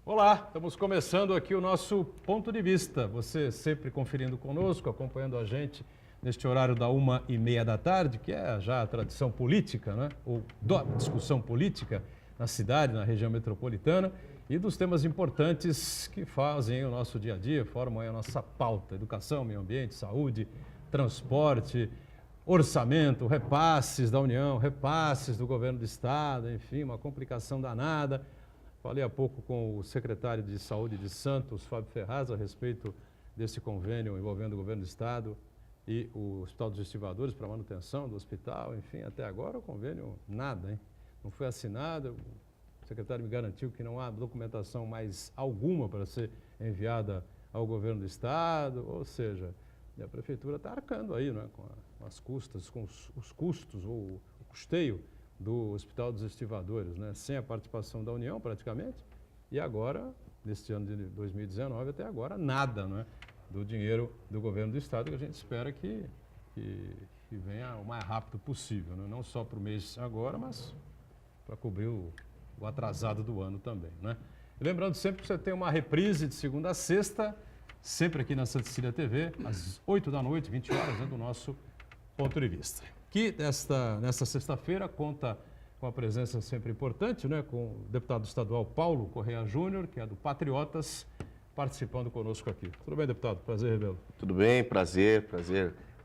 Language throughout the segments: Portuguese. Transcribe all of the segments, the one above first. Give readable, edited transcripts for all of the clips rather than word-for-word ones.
Olá, estamos começando aqui o nosso Ponto de Vista. Você sempre conferindo conosco, acompanhando a gente neste horário da 1h30 da tarde, que é já a tradição política, né? Ou da discussão política na cidade, na região metropolitana e dos temas importantes que fazem o nosso dia a dia, formam a nossa pauta: educação, meio ambiente, saúde, transporte, orçamento, repasses da União, repasses do governo do Estado, enfim, uma complicação danada. Falei há pouco com o secretário de Saúde de Santos, Fábio Ferraz, a respeito desse convênio envolvendo o governo do Estado e o Hospital dos Estivadores para manutenção do hospital. Enfim, até agora o convênio nada, hein? Não foi assinado. O secretário me garantiu que não há documentação mais alguma para ser enviada ao governo do Estado, ou seja, a prefeitura está arcando aí, né, com as custas, com os custos ou o custeio do Hospital dos Estivadores, né? Sem a participação da União, praticamente, e agora, neste ano de 2019, até agora, nada, né, do dinheiro do governo do Estado, que a gente espera que venha o mais rápido possível, né? Não só para o mês agora, mas para cobrir o atrasado do ano também, né? E lembrando sempre que você tem uma reprise de segunda a sexta, sempre aqui na Santa Cecília TV, às 8 da noite, 20 horas, né, do nosso Ponto de Vista. Que nesta sexta-feira conta com a presença sempre importante, né, com o deputado estadual Paulo Correia Júnior, que é do Patriotas, participando conosco aqui. Tudo bem, deputado? Prazer revê-lo. Tudo bem, prazer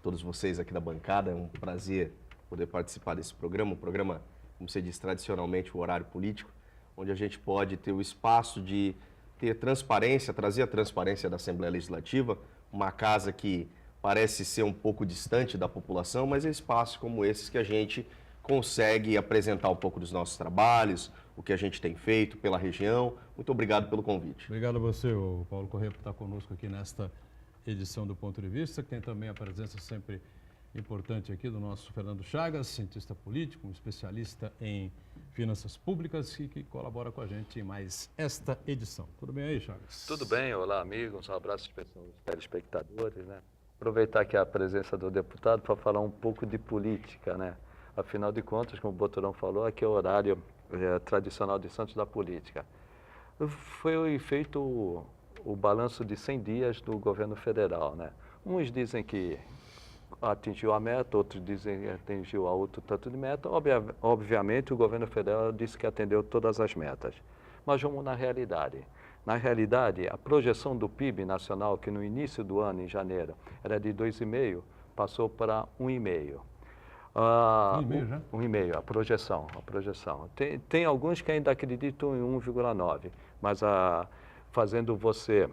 todos vocês aqui da bancada. É um prazer poder participar desse programa, um programa, como você diz, tradicionalmente o horário político, onde a gente pode ter o espaço de ter transparência, trazer a transparência da Assembleia Legislativa, uma casa que parece ser um pouco distante da população, mas é espaços como esses que a gente consegue apresentar um pouco dos nossos trabalhos, o que a gente tem feito pela região. Muito obrigado pelo convite. Obrigado a você, Paulo Correia, por estar conosco aqui nesta edição do Ponto de Vista, que tem também a presença sempre importante aqui do nosso Fernando Chagas, cientista político, um especialista em finanças públicas e que colabora com a gente em mais esta edição. Tudo bem aí, Chagas? Tudo bem, olá amigos, um abraço especial aos telespectadores, né? Aproveitar aqui a presença do deputado para falar um pouco de política, né? Afinal de contas, como o Boturão falou, aqui é o horário tradicional de Santos da política. Foi feito o balanço de 100 dias do governo federal, né? Uns dizem que atingiu a meta, outros dizem que atingiu a outro tanto de meta. Obviamente, o governo federal disse que atendeu todas as metas. Mas vamos na realidade. Na realidade, a projeção do PIB nacional, que no início do ano, em janeiro, era de 2,5%, passou para 1,5%. 1,5 já? 1,5%, a projeção. Tem alguns que ainda acreditam em 1,9%, mas fazendo você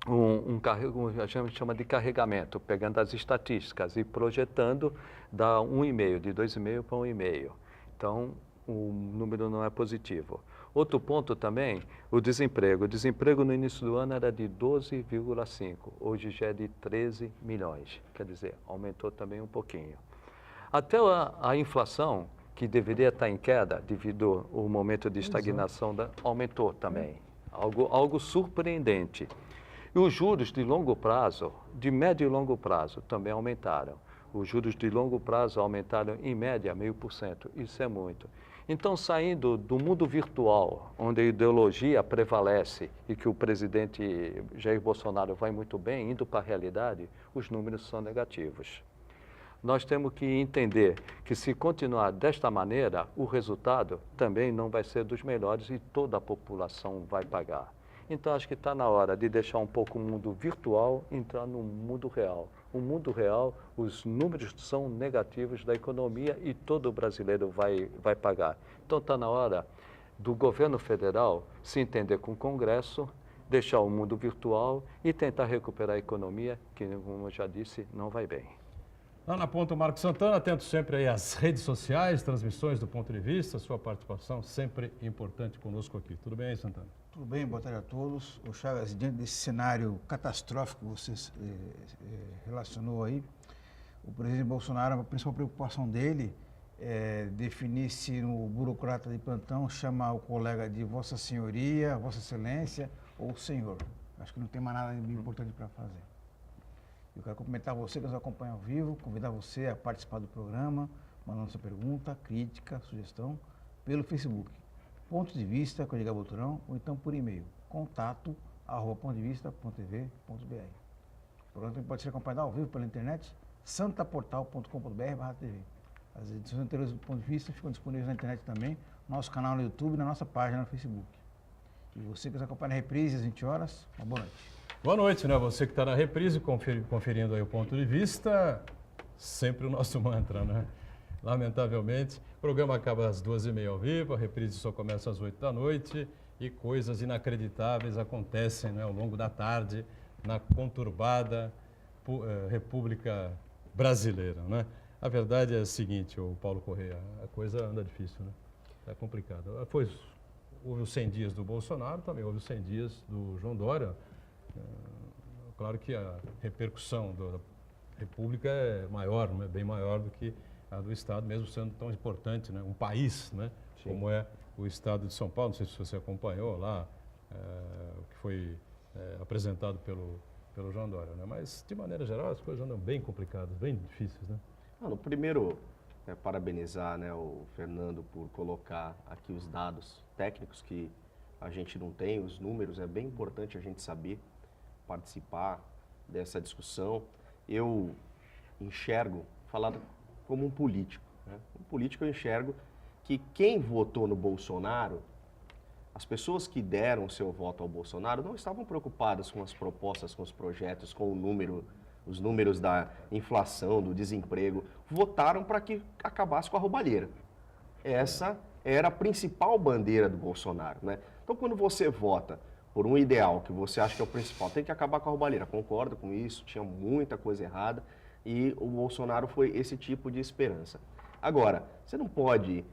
a gente chama de carregamento, pegando as estatísticas e projetando, dá 1,5%, de 2,5% para 1,5%. Então, o número não é positivo. Outro ponto também, o desemprego. O desemprego no início do ano era de 12,5%, hoje já é de 13 milhões, quer dizer, aumentou também um pouquinho. Até a inflação, que deveria estar em queda devido ao momento de estagnação, aumentou também, algo surpreendente. E os juros de longo prazo, de médio e longo prazo, também aumentaram. Os juros de longo prazo aumentaram em média 0,5%. Isso é muito. Então, saindo do mundo virtual, onde a ideologia prevalece e que o presidente Jair Bolsonaro vai muito bem, indo para a realidade, os números são negativos. Nós temos que entender que, se continuar desta maneira, o resultado também não vai ser dos melhores e toda a população vai pagar. Então, acho que está na hora de deixar um pouco o mundo virtual e entrar no mundo real. O mundo real, os números são negativos da economia e todo brasileiro vai pagar. Então, está na hora do governo federal se entender com o Congresso, deixar o mundo virtual e tentar recuperar a economia, que, como eu já disse, não vai bem. Lá na ponta, o Marcos Santana, atento sempre aí às redes sociais, transmissões do Ponto de Vista, sua participação sempre importante conosco aqui. Tudo bem aí, Santana? Tudo bem, boa tarde a todos. O Chagas, diante desse cenário catastrófico que você relacionou aí, o presidente Bolsonaro, a principal preocupação dele é definir se o burocrata de plantão chama o colega de Vossa Senhoria, Vossa Excelência ou Senhor. Acho que não tem mais nada de importante para fazer. Eu quero cumprimentar você que nos acompanha ao vivo, convidar você a participar do programa, mandando sua pergunta, crítica, sugestão, pelo Facebook. Pontos de Vista com Edgar Boturão, ou então por e-mail, contato@pontodevista.tv.br. O programa também pode ser acompanhado ao vivo pela internet, santaportal.com.br/tv. As edições anteriores do Ponto de Vista ficam disponíveis na internet também, no nosso canal no YouTube e na nossa página no Facebook. E você que nos acompanha na reprise às 20 horas, uma boa noite. Boa noite, né? Você que está na reprise, conferindo aí o Ponto de Vista, sempre o nosso mantra, né? Lamentavelmente, o programa acaba às 2h30 ao vivo, a reprise só começa às 8 da noite e coisas inacreditáveis acontecem, né, ao longo da tarde na conturbada República Brasileira, né? A verdade é a seguinte, o Paulo Correia, a coisa anda difícil, né? É complicado. Houve os 100 dias do Bolsonaro, também houve os 100 dias do João Dória. Claro que a repercussão da República é maior, né? Bem maior do que a do Estado, mesmo sendo tão importante, né? Um país, né? Como é o Estado de São Paulo. Não sei se você acompanhou lá o que foi apresentado pelo João Dória, né? Mas, de maneira geral, as coisas andam bem complicadas, bem difíceis, né? No primeiro, parabenizar, né, o Fernando por colocar aqui os dados técnicos que a gente não tem, os números, é bem importante a gente saber participar dessa discussão. Eu enxergo, falar como um político, né? Um político eu enxergo que quem votou no Bolsonaro, as pessoas que deram o seu voto ao Bolsonaro não estavam preocupadas com as propostas, com os projetos, com os números da inflação, do desemprego, votaram para que acabasse com a roubalheira. Essa era a principal bandeira do Bolsonaro, né? Então, quando você vota por um ideal que você acha que é o principal, tem que acabar com a roubalheira. Concordo com isso, tinha muita coisa errada e o Bolsonaro foi esse tipo de esperança. Agora, você não pode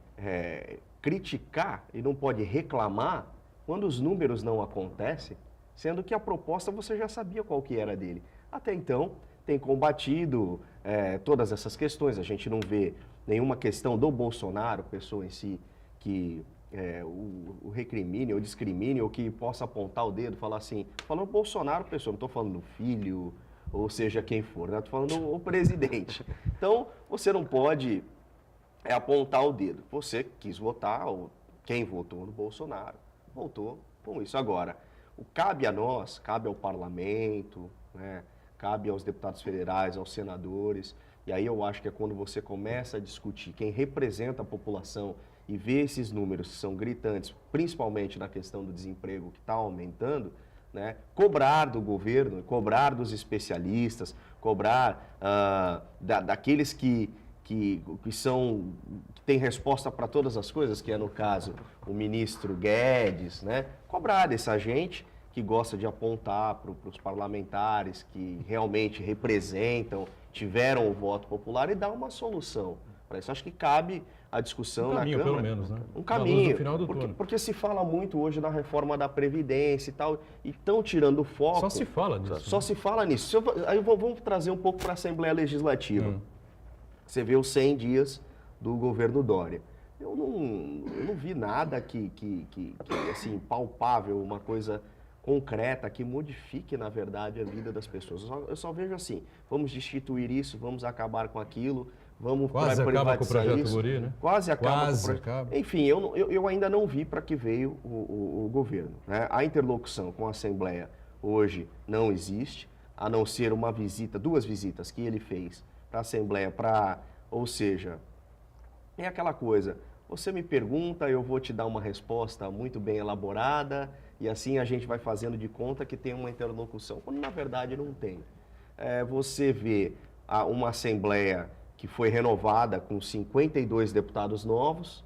criticar e não pode reclamar quando os números não acontecem, sendo que a proposta você já sabia qual que era dele. Até então, tem combatido todas essas questões. A gente não vê nenhuma questão do Bolsonaro, pessoa em si, que o recrimine ou discrimine ou que possa apontar o dedo, falar assim, falando Bolsonaro, pessoa, não estou falando do filho, ou seja, quem for, né? Estou falando o presidente. Então, você não pode apontar o dedo. Você quis votar, ou quem votou no Bolsonaro, votou com isso. Agora, cabe a nós, cabe ao parlamento, né? Cabe aos deputados federais, aos senadores, e aí eu acho que é quando você começa a discutir quem representa a população e vê esses números que são gritantes, principalmente na questão do desemprego que está aumentando, né? Cobrar do governo, cobrar dos especialistas, cobrar daqueles que têm resposta para todas as coisas, que é no caso o ministro Guedes, né? Cobrar dessa gente que gosta de apontar para os parlamentares que realmente representam, tiveram o voto popular e dar uma solução para isso. Acho que cabe a discussão na Câmara. Um caminho, pelo menos, né? Um caminho, no final do túnel. Porque se fala muito hoje na reforma da Previdência e tal, e estão tirando o foco. Só se fala nisso. Só se fala nisso. Aí vamos trazer um pouco para a Assembleia Legislativa. Você vê os 100 dias do governo Dória. Eu não vi nada que assim, palpável, uma coisa concreta que modifique, na verdade, a vida das pessoas. Eu só vejo assim, vamos destituir isso, vamos acabar com aquilo, vamos quase acaba com o projeto isso. Guri, né? Quase acaba com o projeto. Acaba. Enfim, eu ainda não vi para que veio o governo, né? A interlocução com a Assembleia hoje não existe, a não ser uma visita, 2 visitas que ele fez para a Assembleia, ou seja, é aquela coisa, você me pergunta, eu vou te dar uma resposta muito bem elaborada, e assim a gente vai fazendo de conta que tem uma interlocução, quando na verdade não tem. Você vê uma Assembleia que foi renovada com 52 deputados novos,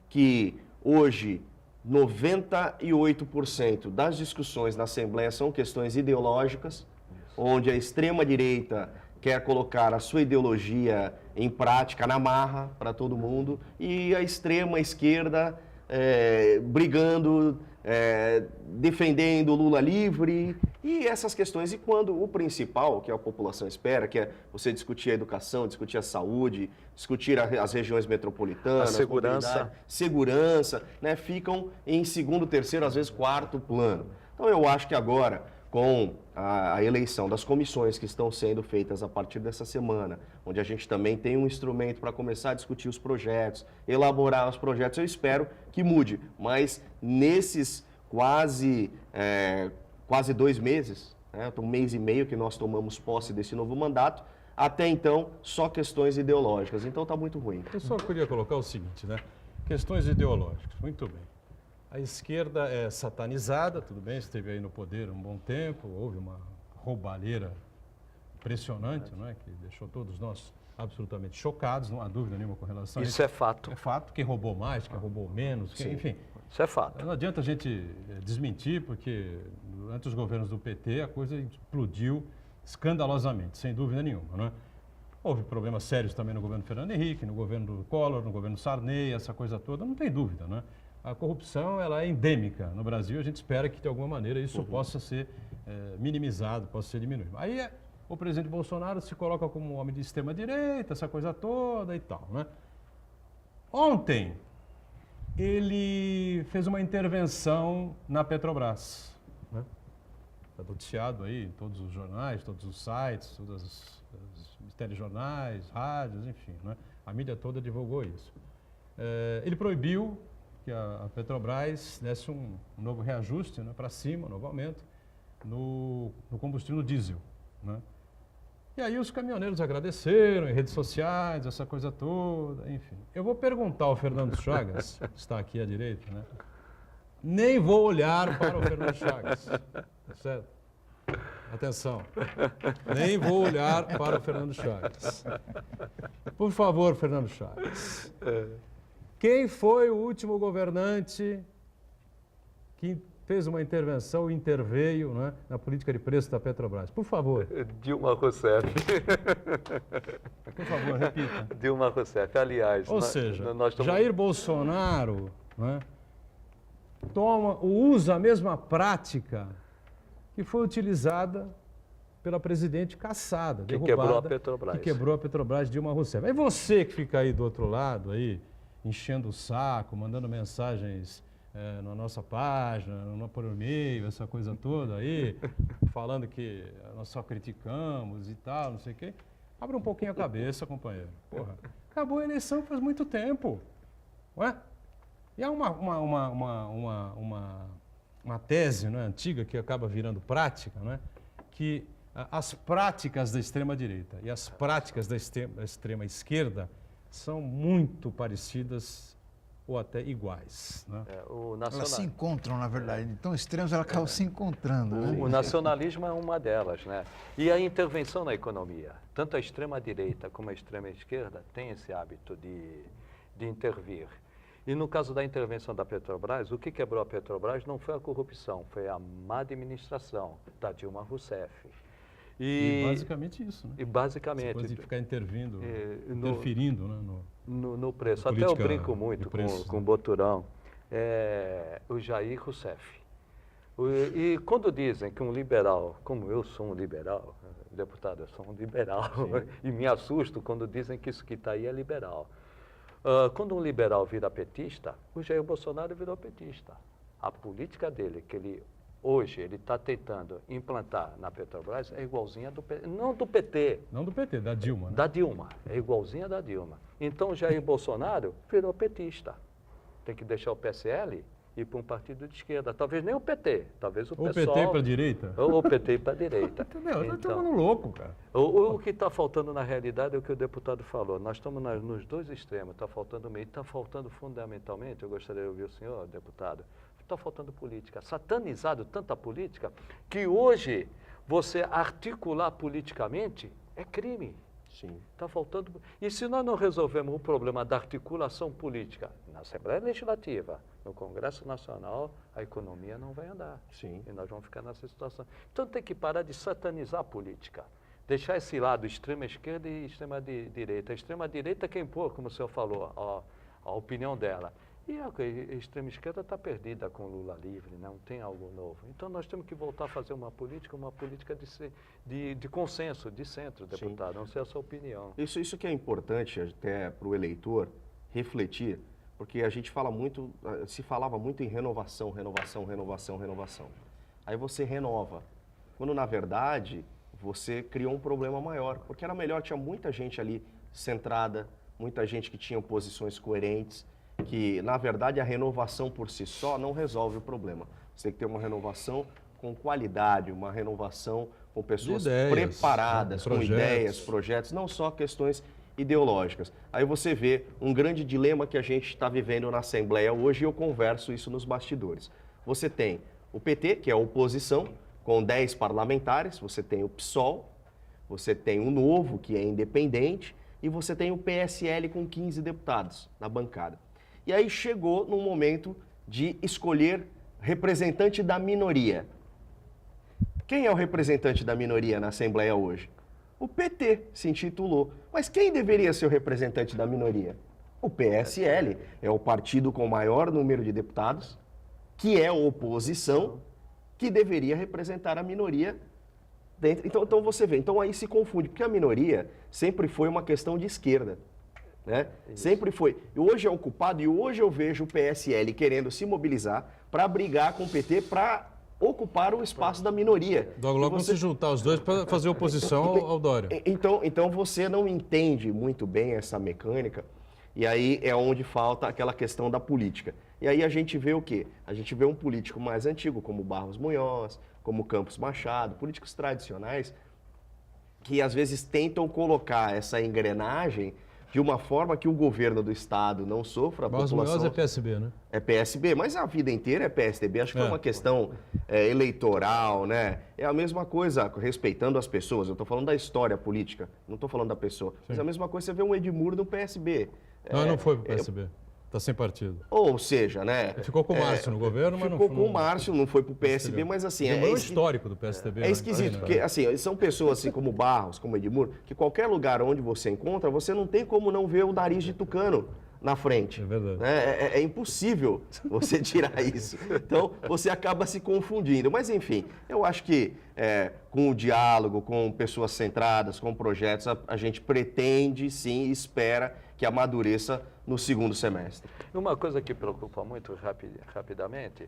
que hoje 98% das discussões na Assembleia são questões ideológicas, onde a extrema-direita quer colocar a sua ideologia em prática, na marra, para todo mundo, e a extrema-esquerda brigando, defendendo Lula livre, e essas questões. E quando o principal, que a população espera, que é você discutir a educação, discutir a saúde, discutir as regiões metropolitanas, a segurança, né, ficam em segundo, terceiro, às vezes quarto plano. Então eu acho que agora, com a eleição das comissões que estão sendo feitas a partir dessa semana, onde a gente também tem um instrumento para começar a discutir os projetos, elaborar os projetos, eu espero que mude. Mas nesses quase 2 meses, né, um mês e meio que nós tomamos posse desse novo mandato, até então só questões ideológicas. Então está muito ruim. Eu só queria colocar o seguinte, né? Questões ideológicas, muito bem. A esquerda é satanizada, tudo bem, esteve aí no poder um bom tempo, houve uma roubalheira impressionante, não é? Que deixou todos nós absolutamente chocados, não há dúvida nenhuma com relação a isso. Isso é fato. É fato, quem roubou mais, quem roubou menos, enfim. Isso é fato. Não adianta a gente desmentir, porque durante os governos do PT a coisa explodiu escandalosamente, sem dúvida nenhuma, não é? Houve problemas sérios também no governo Fernando Henrique, no governo do Collor, no governo Sarney, essa coisa toda, não tem dúvida, não é? A corrupção, ela é endêmica no Brasil, a gente espera que de alguma maneira isso possa ser minimizado, possa ser diminuído. Aí o presidente Bolsonaro se coloca como um homem de extrema-direita, essa coisa toda e tal, né? Ontem, ele fez uma intervenção na Petrobras, né? Está noticiado aí em todos os jornais, todos os sites, todos os telejornais, rádios, enfim, né? A mídia toda divulgou isso. Ele proibiu que a Petrobras desse um novo reajuste, né, para cima, um novo aumento, no combustível, no diesel, né? E aí os caminhoneiros agradeceram em redes sociais, essa coisa toda, enfim. Eu vou perguntar ao Fernando Chagas, que está aqui à direita, né? Nem vou olhar para o Fernando Chagas, tá certo? Atenção, nem vou olhar para o Fernando Chagas. Por favor, Fernando Chagas. Quem foi o último governante que fez uma intervenção, interveio, né, na política de preço da Petrobras? Por favor. Dilma Rousseff. Por favor, repita. Dilma Rousseff. Aliás, Ou seja, Jair Bolsonaro, né, usa a mesma prática que foi utilizada pela presidente cassada, derrubada, quebrou a Petrobras. Que quebrou a Petrobras, Dilma Rousseff. Aí você que fica aí do outro lado, aí, enchendo o saco, mandando mensagens na nossa página, por e-mail, essa coisa toda aí, falando que nós só criticamos e tal, não sei o quê. Abre um pouquinho a cabeça, companheiro. Porra, acabou a eleição faz muito tempo. Ué? E há uma tese, né, antiga que acaba virando prática, né, que as práticas da extrema-direita e as práticas da extrema-esquerda são muito parecidas ou até iguais, né? Elas se encontram, na verdade. De tão extremos, elas acabam se encontrando. Né? O nacionalismo é uma delas, né? E a intervenção na economia, tanto a extrema-direita como a extrema-esquerda tem esse hábito de intervir. E no caso da intervenção da Petrobras, o que quebrou a Petrobras não foi a corrupção, foi a má administração da Dilma Rousseff. E basicamente isso, né? E basicamente. Essa coisa de ficar interferindo, né, no preço. Até eu brinco muito com o Boturão, o Jair Rousseff. E quando dizem que um liberal, como eu sou um liberal, deputado, eu sou um liberal, e me assusto quando dizem que isso que está aí é liberal. Quando um liberal vira petista, o Jair Bolsonaro virou petista. A política dele, que hoje ele está tentando implantar na Petrobras, é igualzinha do PT. Não do PT. Não do PT, da Dilma. Né? Da Dilma. É igualzinha da Dilma. Então, Jair Bolsonaro virou petista. Tem que deixar o PSL e ir para um partido de esquerda. Talvez nem o PT. Talvez o pessoal... Ou o PT para a direita. Ou o PT para a direita. Entendeu? Nós estamos no louco, cara. O que está faltando na realidade é o que o deputado falou. Nós estamos nos dois extremos. Está faltando meio. Está faltando fundamentalmente, eu gostaria de ouvir o senhor, deputado, está faltando política. Satanizado tanta política que hoje você articular politicamente é crime. Sim. Está faltando. E se nós não resolvemos o problema da articulação política na Assembleia Legislativa, no Congresso Nacional, a economia não vai andar. Sim. E nós vamos ficar nessa situação. Então tem que parar de satanizar a política. Deixar esse lado extrema-esquerda e extrema-direita. A extrema-direita quem pôr, como o senhor falou, a opinião dela. E a extrema-esquerda está perdida com Lula livre, não tem algo novo. Então nós temos que voltar a fazer uma política de consenso, de centro, deputado, não sei a sua opinião. Isso que é importante até para o eleitor refletir, porque a gente se falava muito em renovação. Aí você renova. quando na verdade você criou um problema maior, porque era melhor, tinha muita gente ali centrada, muita gente que tinha posições coerentes, que na verdade a renovação por si só não resolve o problema. Você tem que ter uma renovação com qualidade, uma renovação com pessoas preparadas, com ideias, projetos, não só questões ideológicas. Aí você vê um grande dilema que a gente está vivendo na Assembleia hoje, e eu converso isso nos bastidores. Você tem o PT, que é a oposição, com 10 parlamentares, você tem o PSOL, você tem o Novo, que é independente, e você tem o PSL com 15 deputados na bancada. E aí chegou no momento de escolher representante da minoria. Quem é o representante da minoria na Assembleia hoje? O PT se intitulou. Mas quem deveria ser o representante da minoria? O PSL. É o partido com o maior número de deputados, que é oposição, que deveria representar a minoria dentro. Então você vê, então aí se confunde, porque a minoria sempre foi uma questão de esquerda. Né? Sempre foi. E hoje é ocupado, e hoje eu vejo o PSL querendo se mobilizar para brigar com o PT para ocupar o espaço da minoria. Logo vão se juntar os dois para fazer oposição ao Dória. Então você não entende muito bem essa mecânica, e aí é onde falta aquela questão da política. E aí a gente vê o quê? A gente vê um político mais antigo, como Barros Munhoz, como Campos Machado, políticos tradicionais, que às vezes tentam colocar essa engrenagem de uma forma que o governo do Estado não sofra, a população... Barros Munhoz é PSB, né? É PSB, mas a vida inteira é PSDB. Acho que é uma questão eleitoral, né? É a mesma coisa, respeitando as pessoas. Eu estou falando da história política, não estou falando da pessoa. Sim. Mas é a mesma coisa, você vê um Edmur do PSB. Não, não foi para o PSB. Está sem partido. Ou seja, né? Ele ficou com o Márcio no governo, mas não foi. Ficou com o Márcio, não foi para o PSB, mas assim... É o histórico do PSDB. É esquisito, porque assim, são pessoas assim como Barros, como Edmur, que qualquer lugar onde você encontra, você não tem como não ver o nariz de tucano na frente. É verdade. É impossível você tirar isso. Então, você acaba se confundindo. Mas, enfim, eu acho que com o diálogo, com pessoas centradas, com projetos, a gente pretende, sim, e espera que amadureça no segundo semestre. Uma coisa que preocupa muito rapidamente,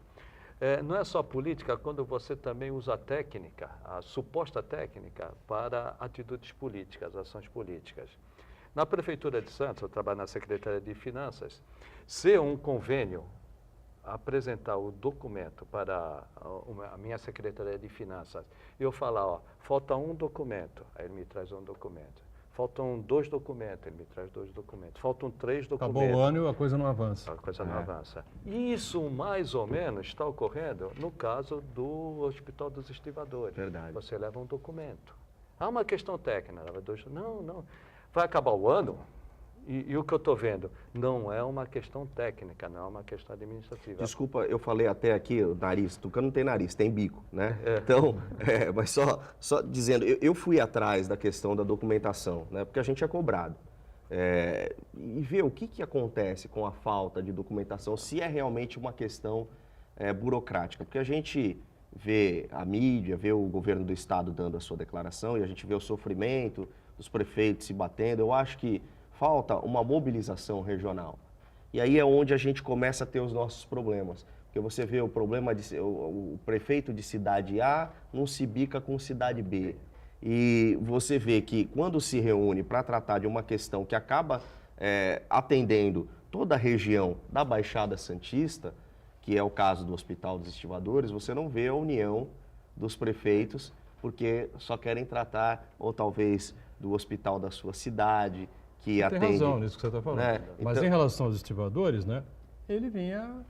não é só política, quando você também usa a técnica, a suposta técnica, para atitudes políticas, ações políticas. Na Prefeitura de Santos, eu trabalho na Secretaria de Finanças, se um convênio apresentar o documento para a minha Secretaria de Finanças, eu falar, ó, falta um documento, aí ele me traz um documento. Faltam 2 documentos, ele me traz 2 documentos. Faltam 3 documentos. Acabou o ano e a coisa não avança. A coisa não avança. Isso, mais ou menos, está ocorrendo no caso do Hospital dos Estivadores. Verdade. Você leva um documento. Há uma questão técnica. Não. Vai acabar o ano e o que eu estou vendo não é uma questão técnica, não é uma questão administrativa. Desculpa, eu falei até aqui, o nariz, tucano não tem nariz, tem bico, né? Então, mas só dizendo, eu fui atrás da questão da documentação, né? Porque a gente é cobrado. E ver o que acontece com a falta de documentação, se é realmente uma questão burocrática. Porque a gente vê a mídia, vê o governo do Estado dando a sua declaração, e a gente vê o sofrimento dos prefeitos se batendo. Eu acho que falta uma mobilização regional. E aí é onde a gente começa a ter os nossos problemas. Porque você vê o problema de o prefeito de cidade A não se bica com cidade B. E você vê que quando se reúne para tratar de uma questão que acaba atendendo toda a região da Baixada Santista, que é o caso do Hospital dos Estivadores, você não vê a união dos prefeitos, porque só querem tratar, ou talvez, do hospital da sua cidade, que atende... Tem razão nisso que você está falando. Né? Mas então, em relação aos estivadores, né, ele vinha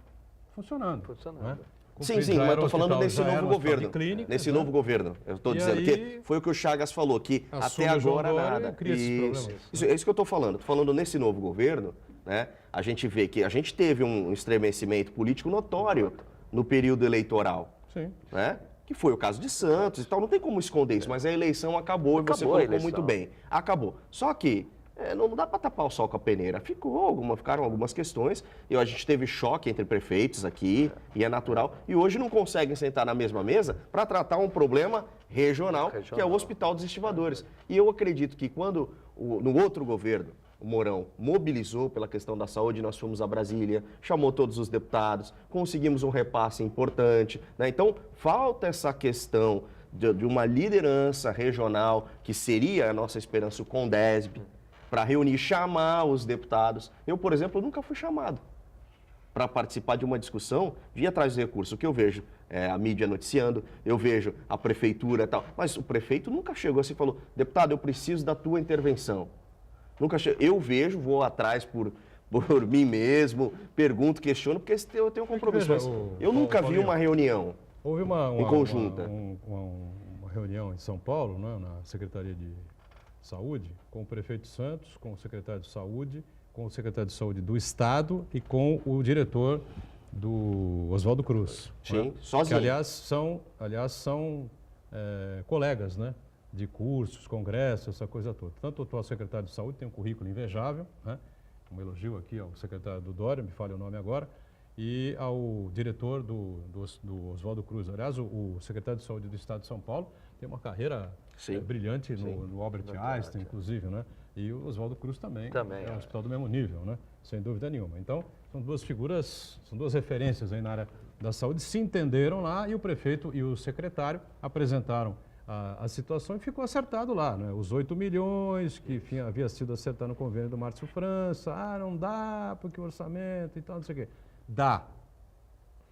funcionando. Né? Sim, mas eu estou falando nesse novo governo. Clínica, nesse novo governo. Eu estou dizendo que foi o que o Chagas falou, que até agora nada. Isso, é isso que eu estou falando. Estou falando nesse novo governo, né, a gente vê que a gente teve um estremecimento político notório no período eleitoral. Sim. Né? Que foi o caso de Santos e tal, não tem como esconder isso, mas a eleição acabou e você colocou muito bem. Acabou. Só que não dá para tapar o sol com a peneira. Ficaram algumas questões, e a gente teve choque entre prefeitos aqui, e é natural, e hoje não conseguem sentar na mesma mesa para tratar um problema regional, que é o Hospital dos Estivadores. E eu acredito que quando, no outro governo, o Mourão mobilizou pela questão da saúde, nós fomos a Brasília, chamou todos os deputados, conseguimos um repasse importante, né? Então, falta essa questão de uma liderança regional, que seria a nossa esperança, o CONDESB, para reunir, chamar os deputados. Eu, por exemplo, nunca fui chamado para participar de uma discussão via atrás do recurso. O que eu vejo é a mídia noticiando, eu vejo a prefeitura e tal, mas o prefeito nunca chegou assim e falou, deputado, eu preciso da tua intervenção. Nunca eu vejo, vou atrás por mim mesmo, pergunto, questiono, porque eu tenho um compromisso. Veja, eu nunca vi uma reunião houve em conjunta. uma reunião em São Paulo, né, na Secretaria de Saúde, com o prefeito Santos, com o secretário de Saúde, com o secretário de Saúde do Estado e com o diretor do Oswaldo Cruz. Sim, né? sozinho. Que, aliás, são colegas, né? De cursos, congressos, essa coisa toda. Tanto o atual secretário de Saúde tem um currículo invejável, né? Um elogio aqui ao secretário do Dória, me falha o nome agora, e ao diretor do Oswaldo Cruz. Aliás, o secretário de Saúde do Estado de São Paulo tem uma carreira brilhante no Albert Einstein, inclusive, né? E o Oswaldo Cruz também é um hospital do mesmo nível, né? Sem dúvida nenhuma. Então, são duas figuras, são duas referências aí na área da saúde, se entenderam lá e o prefeito e o secretário apresentaram a situação e ficou acertado lá, né? Os 8 milhões que enfim, havia sido acertado no convênio do Márcio França, não dá porque o orçamento e tal, não sei o quê. Dá,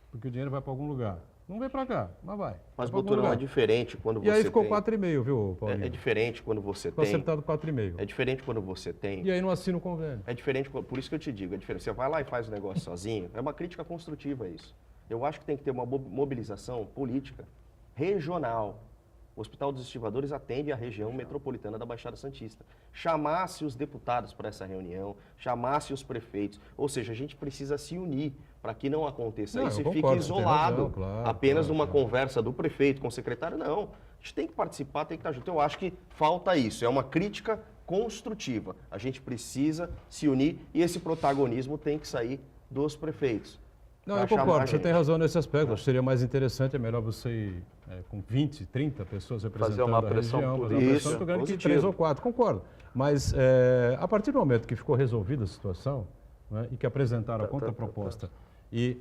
porque o dinheiro vai para algum lugar. Não vem para cá, mas vai. Mas, Boturão, é diferente quando você tem... E aí ficou tem... 4,5, viu, Paulinho? É diferente quando você ficou tem... acertado 4,5. É diferente quando você tem... E aí não assina o convênio. É diferente, por isso que eu te digo, é diferente. Você vai lá e faz o negócio sozinho, é uma crítica construtiva isso. Eu acho que tem que ter uma mobilização política regional. O Hospital dos Estivadores atende a região metropolitana da Baixada Santista. Chamasse os deputados para essa reunião, chamasse os prefeitos, ou seja, a gente precisa se unir para que não aconteça isso e fique isolado apenas numa conversa do prefeito com o secretário. Não, a gente tem que participar, tem que estar junto. Eu acho que falta isso, é uma crítica construtiva. A gente precisa se unir e esse protagonismo tem que sair dos prefeitos. Não, eu concordo, você tem razão nesse aspecto. Acho que seria mais interessante, é melhor você ir com 20, 30 pessoas representando a região, fazer uma pressão muito grande que 3 ou 4, concordo. Mas a partir do momento que ficou resolvida a situação, né, e que apresentaram a contraproposta e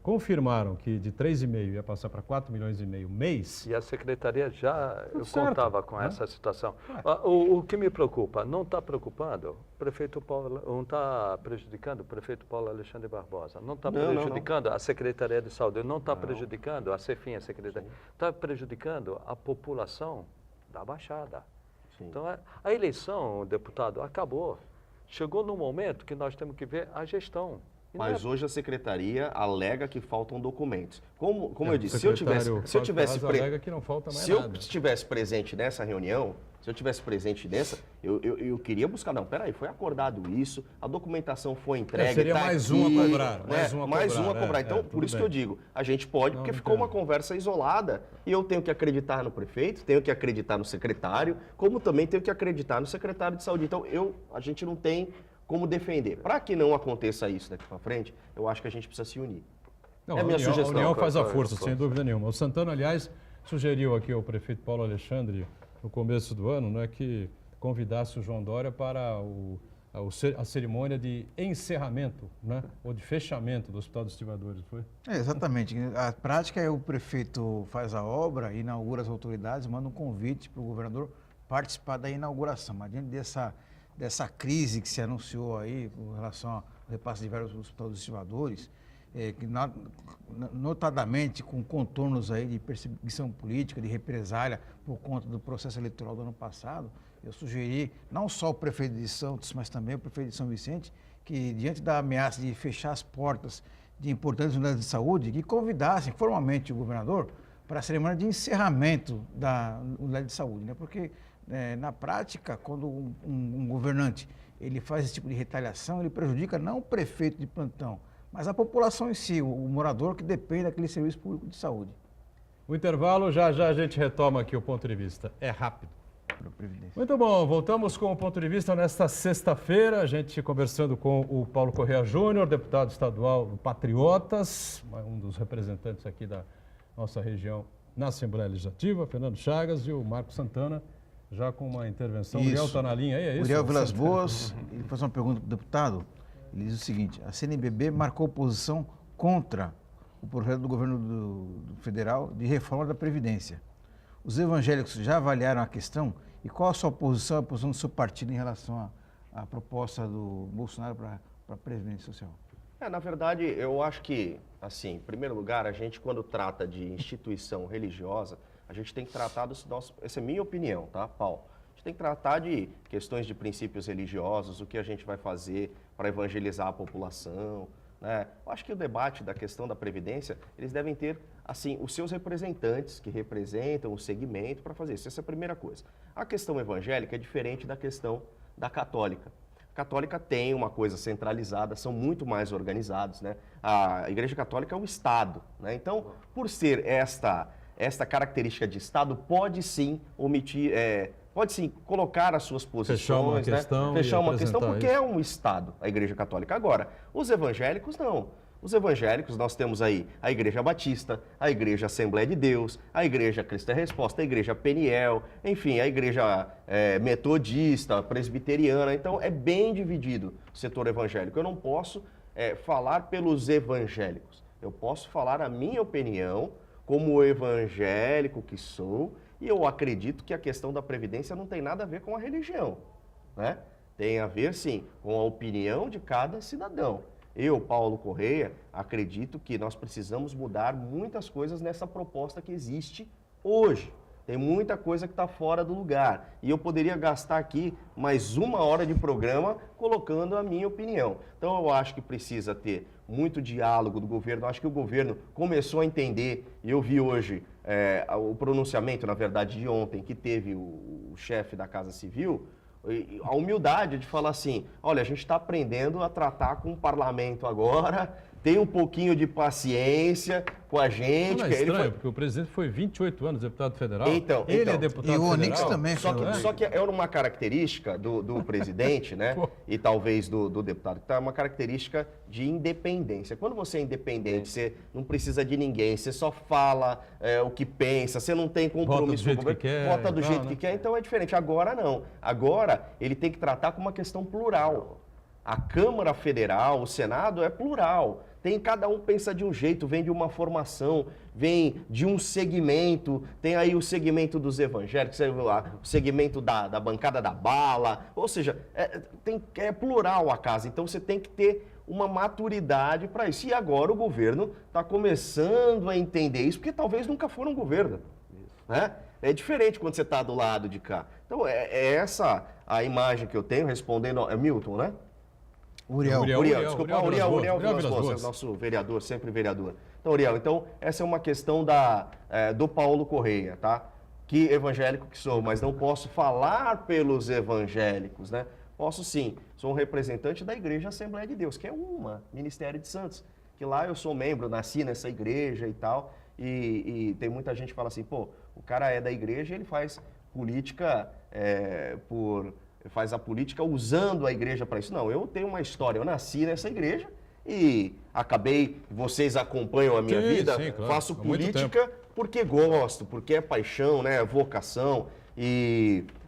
confirmaram que de 3,5 ia passar para 4,5 milhões mês... E a Secretaria já contava com essa situação. É. O que me preocupa, não está preocupando, o prefeito Paulo, não está prejudicando o prefeito Paulo Alexandre Barbosa, não está prejudicando a Secretaria de Saúde, não está prejudicando a CEFIM, a Secretaria, está prejudicando a população da Baixada. Sim. Então, a eleição, deputado, acabou. Chegou no momento que nós temos que ver a gestão. Mas hoje a secretaria alega que faltam documentos. Como eu disse, se eu estivesse presente nessa reunião, se eu tivesse presente nessa, eu queria buscar. Não, peraí, foi acordado isso, a documentação foi entregue. Seria mais uma a cobrar. Mais uma a cobrar. Então, por isso que eu digo, a gente pode, porque ficou uma conversa isolada e eu tenho que acreditar no prefeito, tenho que acreditar no secretário, como também tenho que acreditar no secretário de saúde. Então, a gente não tem como defender. Para que não aconteça isso daqui para frente, eu acho que a gente precisa se unir. Não, é a minha sugestão. A união faz a força, sem dúvida nenhuma. O Santana, aliás, sugeriu aqui ao prefeito Paulo Alexandre, no começo do ano, né, que convidasse o João Dória para a cerimônia de encerramento, né, ou de fechamento do Hospital dos Estivadores, foi? Exatamente. A prática é o prefeito faz a obra, inaugura as autoridades, manda um convite para o governador participar da inauguração. Mas diante dessa crise que se anunciou aí com relação ao repasse de vários hospitais dos estivadores, que notadamente com contornos aí de perseguição política, de represália por conta do processo eleitoral do ano passado, eu sugeri não só o prefeito de Santos, mas também o prefeito de São Vicente, que diante da ameaça de fechar as portas de importantes unidades de saúde, que convidassem formalmente o governador para a cerimônia de encerramento da unidade de saúde, né? Porque na prática, quando um governante ele faz esse tipo de retaliação, ele prejudica não o prefeito de plantão, mas a população em si, o morador que depende daquele serviço público de saúde. O intervalo, já a gente retoma aqui o ponto de vista. É rápido. Muito bom, voltamos com o ponto de vista nesta sexta-feira, a gente conversando com o Paulo Correa Júnior, deputado estadual do Patriotas, um dos representantes aqui da nossa região na Assembleia Legislativa, Fernando Chagas, e o Marco Santana, já com uma intervenção. O Uriel está na linha aí, é isso? Uriel Vilas Boas, ele faz uma pergunta para o deputado, ele diz o seguinte: a CNBB marcou posição contra o projeto do governo do federal de reforma da Previdência. Os evangélicos já avaliaram a questão? E qual a sua posição, a posição do seu partido em relação à proposta do Bolsonaro para a Previdência Social? Na verdade, eu acho que, assim, em primeiro lugar, a gente, quando trata de instituição religiosa, a gente tem que tratar dos nossos... Essa é a minha opinião, tá, Paulo? A gente tem que tratar de questões de princípios religiosos, o que a gente vai fazer para evangelizar a população, né? Eu acho que o debate da questão da Previdência, eles devem ter, assim, os seus representantes que representam o segmento para fazer isso. Essa é a primeira coisa. A questão evangélica é diferente da questão da católica. A católica tem uma coisa centralizada, são muito mais organizados, né? A Igreja Católica é um Estado, né? Então, por ser esta característica de Estado, pode sim omitir, pode sim colocar as suas posições, fechar uma questão porque é um Estado, a Igreja Católica. Agora, os evangélicos não. Os evangélicos, nós temos aí a Igreja Batista, a Igreja Assembleia de Deus, a Igreja Cristo é Resposta, a Igreja Peniel, enfim, a Igreja Metodista, Presbiteriana. Então, é bem dividido o setor evangélico. Eu não posso falar pelos evangélicos. Eu posso falar a minha opinião como evangélico que sou, e eu acredito que a questão da Previdência não tem nada a ver com a religião, né? Tem a ver, sim, com a opinião de cada cidadão. Eu, Paulo Correia, acredito que nós precisamos mudar muitas coisas nessa proposta que existe hoje. Tem muita coisa que está fora do lugar. E eu poderia gastar aqui mais 1 hora de programa colocando a minha opinião. Então, eu acho que precisa ter muito diálogo do governo. Eu acho que o governo começou a entender, e eu vi hoje o pronunciamento, na verdade, de ontem, que teve o chefe da Casa Civil, a humildade de falar assim, olha, a gente está aprendendo a tratar com o parlamento agora, tem um pouquinho de paciência com a gente. Não é estranho, porque o presidente foi 28 anos deputado federal. Então, ele é deputado e o federal. Onix também. Só que é uma característica do presidente, né? E talvez do deputado, que tá uma característica de independência. Quando você é independente, você não precisa de ninguém, você só fala o que pensa, você não tem compromisso com o governo, vota do jeito que quer, então é diferente. Agora não. Agora ele tem que tratar com uma questão plural. A Câmara Federal, o Senado é plural. Cada um pensa de um jeito, vem de uma formação, vem de um segmento, tem aí o segmento dos evangélicos, o segmento da bancada da bala, ou seja, é plural a casa, então você tem que ter uma maturidade para isso. E agora o governo está começando a entender isso, porque talvez nunca for um governo, né? É diferente quando você está do lado de cá. Então, essa a imagem que eu tenho, respondendo... É Milton, né? Uriel, desculpa, Uriel Vilas Boas, nosso vereador, sempre vereador. Então, Uriel, essa é uma questão do Paulo Correia, tá? Que evangélico que sou, mas não posso falar pelos evangélicos, né? Posso sim, sou um representante da Igreja Assembleia de Deus, que é Ministério de Santos, que lá eu sou membro, nasci nessa igreja e tal, e tem muita gente que fala assim, pô, o cara é da igreja e ele faz política faz a política usando a igreja para isso. Não, eu tenho uma história, eu nasci nessa igreja e vocês acompanham a minha vida, claro, faço política porque gosto, porque é paixão, né, vocação.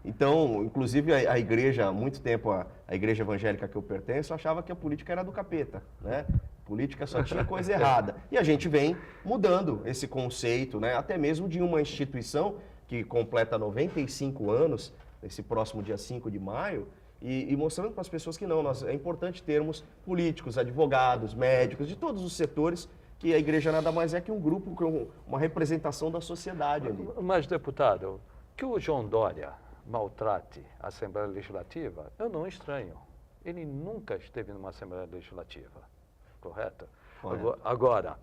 Então, inclusive a igreja, há muito tempo, a igreja evangélica que eu pertenço, achava que a política era do capeta, né? Política só tinha coisa errada. E a gente vem mudando esse conceito, né? Até mesmo de uma instituição que completa 95 anos, esse próximo dia 5 de maio, e mostrando para as pessoas que é importante termos políticos, advogados, médicos, de todos os setores, que a igreja nada mais é que um grupo, uma representação da sociedade ali. Mas, deputado, que o João Dória maltrate a Assembleia Legislativa, eu não estranho. Ele nunca esteve numa Assembleia Legislativa, correto? Agora,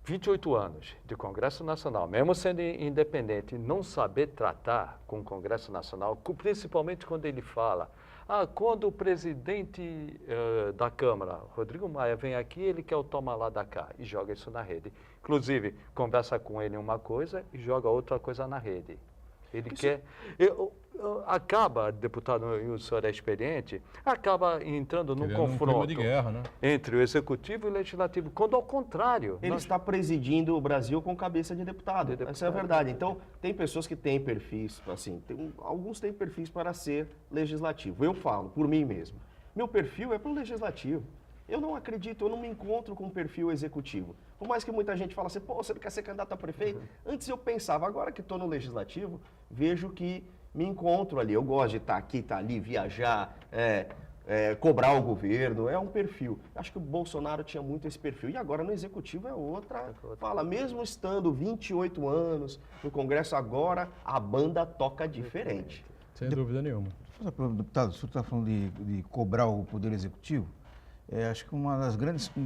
28 anos de Congresso Nacional, mesmo sendo independente, não saber tratar com o Congresso Nacional, principalmente quando ele fala, quando o presidente da Câmara, Rodrigo Maia, vem aqui, ele quer o toma lá da cá e joga isso na rede. Inclusive, conversa com ele uma coisa e joga outra coisa na rede. Ele quer... acaba, deputado, e o senhor é experiente, acaba entrando num confronto de guerra, né? Entre o executivo e o legislativo, quando ao contrário... Ele está presidindo o Brasil com cabeça de deputado. Essa é a verdade. Então, tem pessoas que têm perfis, assim, alguns têm perfis para ser legislativo. Eu falo, por mim mesmo. Meu perfil é para o legislativo. Eu não acredito, eu não me encontro com um perfil executivo. Por mais que muita gente fale assim, pô, você não quer ser candidato a prefeito? Antes eu pensava, agora que estou no legislativo, vejo que me encontro ali. Eu gosto de estar aqui, estar ali, viajar, cobrar o governo, é um perfil. Acho que o Bolsonaro tinha muito esse perfil. E agora no executivo é outra. Fala, mesmo estando 28 anos no Congresso, agora a banda toca diferente. Sem dúvida nenhuma. Deputado, o senhor está falando de cobrar o Poder Executivo. Acho que um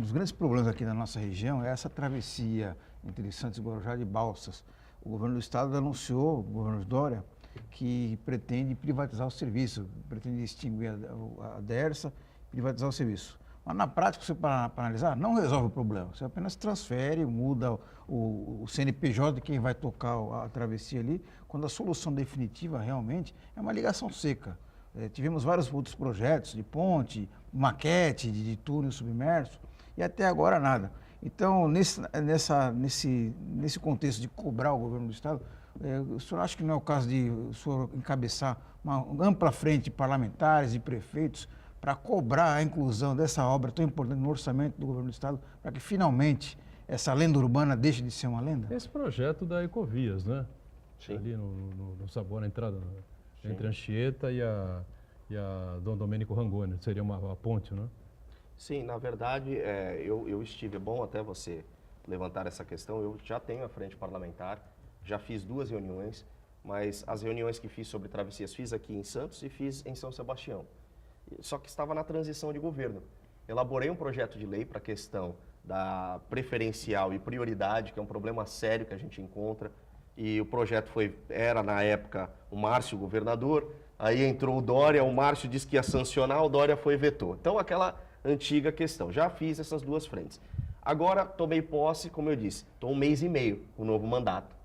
dos grandes problemas aqui na nossa região é essa travessia entre Santos e Guarujá de balsas. O governo do estado anunciou, o governo Dória, que pretende privatizar o serviço, pretende extinguir a DERSA, privatizar o serviço. Mas na prática, você para analisar, não resolve o problema. Você apenas transfere, muda o CNPJ de quem vai tocar a travessia ali, quando a solução definitiva realmente é uma ligação seca. Tivemos vários outros projetos de ponte, maquete, de túnel submerso, e até agora nada. Então, nesse contexto de cobrar o governo do estado, o senhor acha que não é o caso de o senhor encabeçar uma ampla frente de parlamentares e prefeitos para cobrar a inclusão dessa obra tão importante no orçamento do governo do estado, para que finalmente essa lenda urbana deixe de ser uma lenda? Esse projeto da Ecovias, né? Sim. Ali no Sabor, na entrada entre Anchieta e a Dom Domênico Rangoni, seria uma ponte, né? Sim, na verdade, eu estive, é bom até você levantar essa questão, eu já tenho a frente parlamentar, já fiz 2 reuniões, mas as reuniões que fiz sobre travessias fiz aqui em Santos e fiz em São Sebastião. Só que estava na transição de governo. Elaborei um projeto de lei para a questão da preferencial e prioridade, que é um problema sério que a gente encontra, e o projeto era na época o Márcio governador, aí entrou o Dória, o Márcio disse que ia sancionar, o Dória foi e vetou. Então aquela antiga questão, já fiz essas 2 frentes. Agora tomei posse, como eu disse, estou 1 mês e meio com o novo mandato.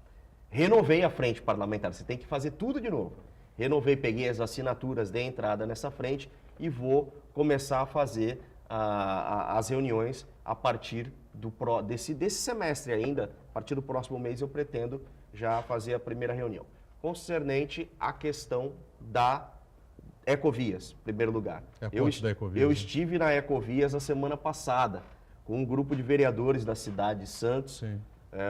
Renovei a frente parlamentar, você tem que fazer tudo de novo. Renovei, peguei as assinaturas de entrada nessa frente e vou começar a fazer as reuniões a partir desse semestre ainda. A partir do próximo mês eu pretendo já fazer a primeira reunião. Concernente à questão da Ecovias, em primeiro lugar. É a ponte da Ecovias, eu né? estive na Ecovias a semana passada, com um grupo de vereadores da cidade de Santos, Sim.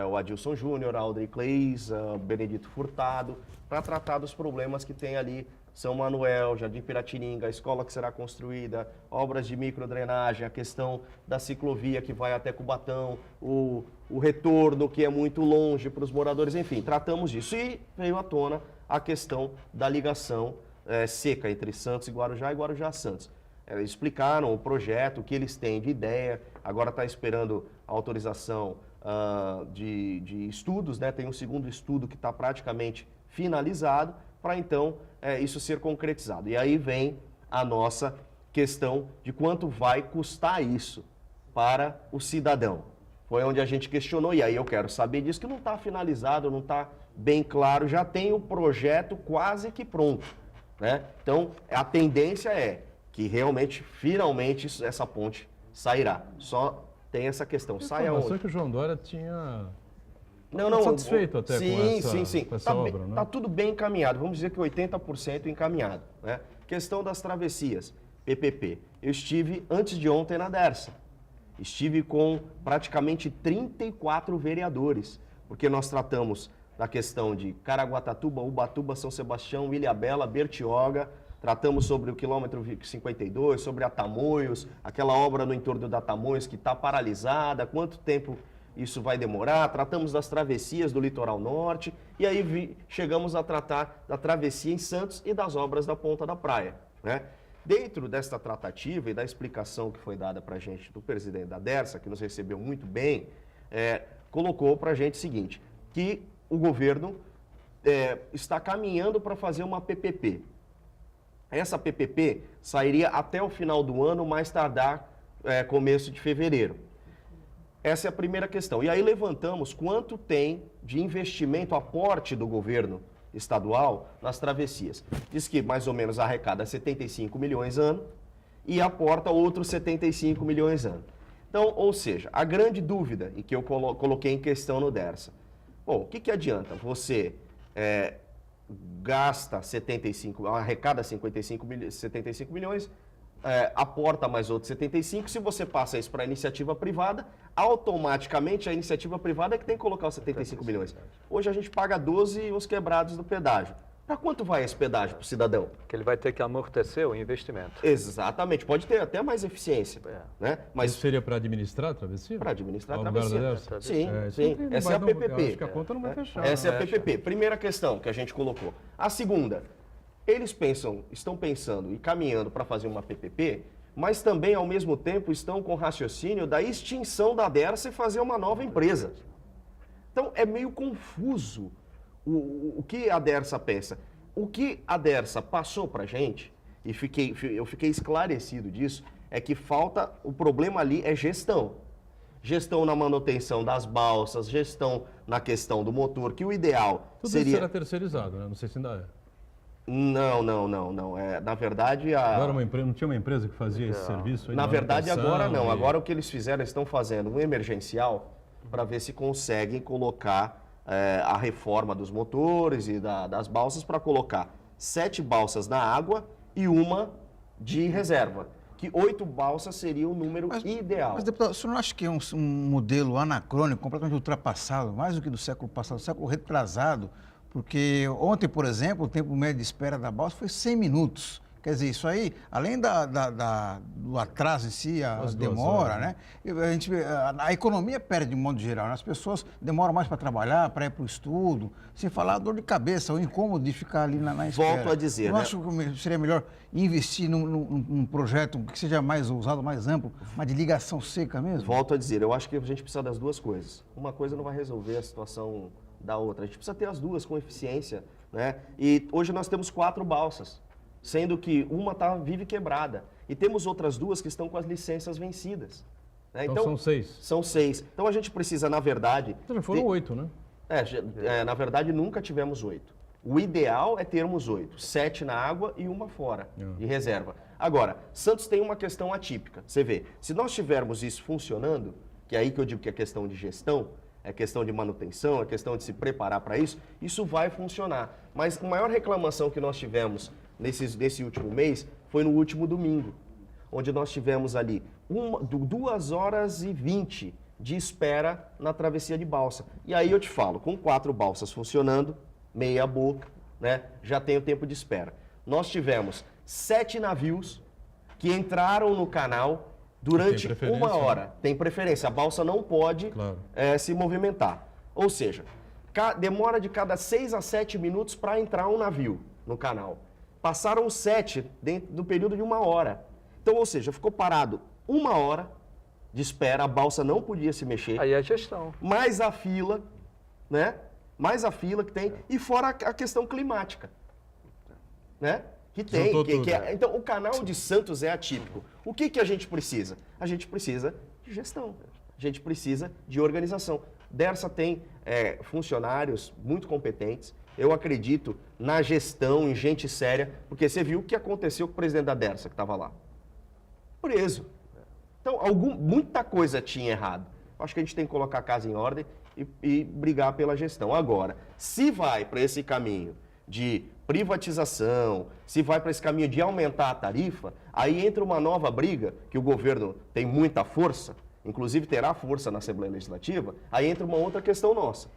O Adilson Júnior, Aldrey Clays, Benedito Furtado, para tratar dos problemas que tem ali São Manuel, Jardim Piratininga, a escola que será construída, obras de microdrenagem, a questão da ciclovia que vai até Cubatão, o retorno que é muito longe para os moradores, enfim, tratamos disso. E veio à tona a questão da ligação seca entre Santos e Guarujá Santos. Eles explicaram o projeto, o que eles têm de ideia, agora está esperando a autorização de estudos, né? Tem um segundo estudo que está praticamente finalizado, para então isso ser concretizado. E aí vem a nossa questão de quanto vai custar isso para o cidadão. Foi onde a gente questionou, e aí eu quero saber disso, que não está finalizado, não está bem claro, já tem o projeto quase que pronto, né? Então, a tendência é que realmente, finalmente, essa ponte sairá. Só tem essa questão, sai aonde? Só que o João Dória tinha... Não, satisfeito até com essa obra, né? Está tudo bem encaminhado, vamos dizer que 80% encaminhado, né? Questão das travessias, PPP. Eu estive antes de ontem na DERSA. Estive com praticamente 34 vereadores, porque nós tratamos da questão de Caraguatatuba, Ubatuba, São Sebastião, Ilhabela, Bertioga, tratamos sobre o quilômetro 52, sobre a Tamoios, aquela obra no entorno da Tamoios que está paralisada, quanto tempo isso vai demorar, tratamos das travessias do litoral norte, e aí chegamos a tratar da travessia em Santos e das obras da Ponta da Praia, né? Dentro desta tratativa e da explicação que foi dada para a gente do presidente da DERSA, que nos recebeu muito bem, colocou para a gente o seguinte, que o governo está caminhando para fazer uma PPP. Essa PPP sairia até o final do ano, mais tardar começo de fevereiro. Essa é a primeira questão. E aí levantamos quanto tem de investimento, aporte do governo estadual nas travessias. Diz que mais ou menos arrecada 75 milhões ano e aporta outros 75 milhões ano. Então, ou seja, a grande dúvida, e que eu coloquei em questão no DERSA, bom, o que adianta você gasta arrecada 75 milhões, aporta mais outros 75, se você passa isso para a iniciativa privada, automaticamente a iniciativa privada é que tem que colocar os 75 milhões. Hoje a gente paga 12 e os quebrados do pedágio. Para quanto vai esse pedágio para o cidadão? Que ele vai ter que amortecer o investimento. Exatamente, pode ter até mais eficiência. Né? Mas isso seria para administrar a travessia? Para administrar a Ao lugar travessia. da Sim, É, sim. não Essa vai- é a não- PPP. Acho que a conta não vai fechar. Essa é a PPP. Primeira questão que a gente colocou. A segunda, eles estão pensando e caminhando para fazer uma PPP, mas também, ao mesmo tempo, estão com raciocínio da extinção da Dersa e fazer uma nova empresa. Então, é meio confuso o que a Dersa pensa. O que a Dersa passou para a gente, e eu fiquei esclarecido disso, é que o problema ali é gestão. Gestão na manutenção das balsas, gestão na questão do motor, que o ideal Tudo seria... isso era terceirizado, né? Não sei se ainda é. Não. Na verdade, Agora não tinha uma empresa que fazia esse serviço? Aí de na verdade manutenção agora não. e- Agora o que eles fizeram, estão fazendo um emergencial para ver se conseguem colocar a reforma dos motores e das balsas para colocar 7 balsas na água e uma de reserva. Que 8 balsas seria o número ideal. Mas, deputado, o senhor não acha que é um modelo anacrônico, completamente ultrapassado, mais do que do século passado, do século retrasado? Porque ontem, por exemplo, o tempo médio de espera da balsa foi 100 minutos. Quer dizer, isso aí, além do atraso em si, a As 2 demora, horas, né? A economia perde de modo geral, né? As pessoas demoram mais para trabalhar, para ir para o estudo, sem falar a dor de cabeça, o incômodo de ficar ali na espera. Volto a dizer, Eu né? acho que seria melhor investir num projeto que seja mais ousado, mais amplo, mas de ligação seca mesmo? Volto a dizer, eu acho que a gente precisa das duas coisas. Uma coisa não vai resolver a situação da outra. A gente precisa ter as duas com eficiência, né? E hoje nós temos 4 balsas, sendo que uma vive quebrada. E temos outras 2 que estão com as licenças vencidas. Né? Então são 6. São 6. Então a gente precisa, na verdade... Então já foram 8, né? Na verdade, nunca tivemos 8. O ideal é termos 8. 7 na água e uma fora, de reserva. Agora, Santos tem uma questão atípica. Você vê, se nós tivermos isso funcionando, que é aí que eu digo que é questão de gestão, é questão de manutenção, é questão de se preparar para isso vai funcionar. Mas a maior reclamação que nós tivemos nesse último mês foi no último domingo, onde nós tivemos ali 2 horas e 20 de espera na travessia de balsa. E aí eu te falo, com 4 balsas funcionando, meia boca, né, já tem o tempo de espera. Nós tivemos 7 navios que entraram no canal durante uma hora. Tem preferência, a balsa não pode se movimentar. Ou seja, demora de cada 6 a 7 minutos para entrar um navio no canal. Passaram 7 dentro do período de 1 hora. Então, ou seja, ficou parado 1 hora de espera, a balsa não podia se mexer. Aí é gestão. Mais a fila, né? Mais a fila que tem, e fora a questão climática, né? Que tem. Então, o canal de Santos é atípico. O que a gente precisa? A gente precisa de gestão. A gente precisa de organização. Dersa tem funcionários muito competentes. Eu acredito na gestão, em gente séria, porque você viu o que aconteceu com o presidente da Dersa, que estava lá. Preso. Então, muita coisa tinha errado. Acho que a gente tem que colocar a casa em ordem e brigar pela gestão. Agora, se vai para esse caminho de privatização, se vai para esse caminho de aumentar a tarifa, aí entra uma nova briga, que o governo tem muita força, inclusive terá força na Assembleia Legislativa, aí entra uma outra questão nossa,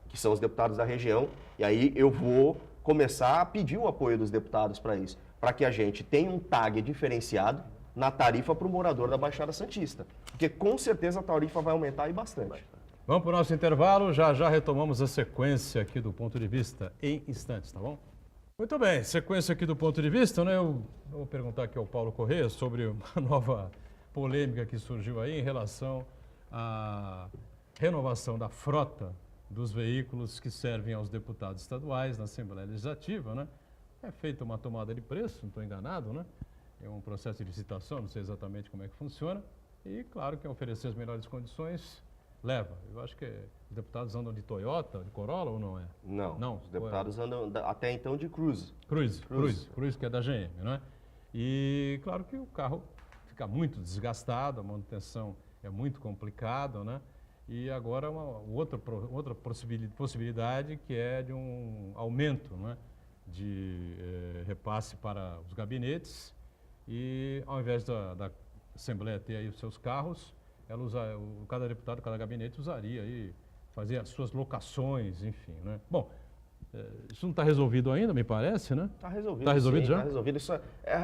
que são os deputados da região, e aí eu vou começar a pedir o apoio dos deputados para isso, para que a gente tenha um tag diferenciado na tarifa para o morador da Baixada Santista, porque com certeza a tarifa vai aumentar e bastante. Vamos para o nosso intervalo, já retomamos a sequência aqui do Ponto de Vista em instantes, tá bom? Muito bem, sequência aqui do Ponto de Vista, né? Eu vou perguntar aqui ao Paulo Corrêa sobre uma nova polêmica que surgiu aí em relação à renovação da frota dos veículos que servem aos deputados estaduais na Assembleia Legislativa, né? É feita uma tomada de preço, não estou enganado, né? É um processo de licitação, não sei exatamente como é que funciona. E claro que oferecer as melhores condições leva. Eu acho que os deputados andam de Toyota, de Corolla ou não é? Não. Os deputados andam até então de Cruze. Cruze, que é da GM, não é? E claro que o carro fica muito desgastado, a manutenção é muito complicada, né? E agora outra possibilidade que é de um aumento, não é? De repasse para os gabinetes e ao invés da Assembleia ter aí os seus carros, cada deputado, cada gabinete usaria aí, fazer as suas locações, enfim, né? Bom, isso não está resolvido ainda, me parece, né? Está resolvido. Está resolvido já? Está resolvido.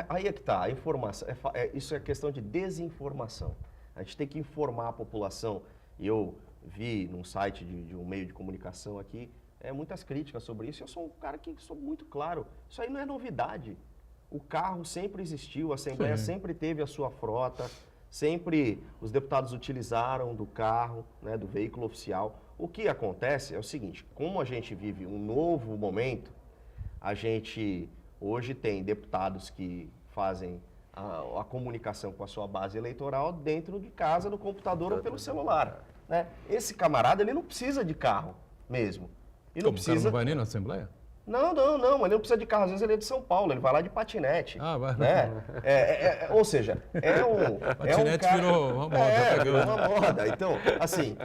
Aí é que está, a informação. Isso é questão de desinformação. A gente tem que informar a população. E eu vi num site de um meio de comunicação aqui muitas críticas sobre isso. Eu sou um cara que sou muito claro. Isso aí não é novidade. O carro sempre existiu, a Assembleia sempre teve a sua frota, sempre os deputados utilizaram do carro, né, do veículo oficial. O que acontece é o seguinte, como a gente vive um novo momento, a gente hoje tem deputados que fazem a comunicação com a sua base eleitoral dentro de casa, no computador ou pelo celular. Né? Esse camarada, ele não precisa de carro mesmo. E não precisa... O cara não vai nem na Assembleia? Não, mas ele não precisa de carro, às vezes ele é de São Paulo, ele vai lá de patinete. Ah, vai. Né? Ou seja, patinete cara... virou uma moda. Virou uma moda. Então, assim,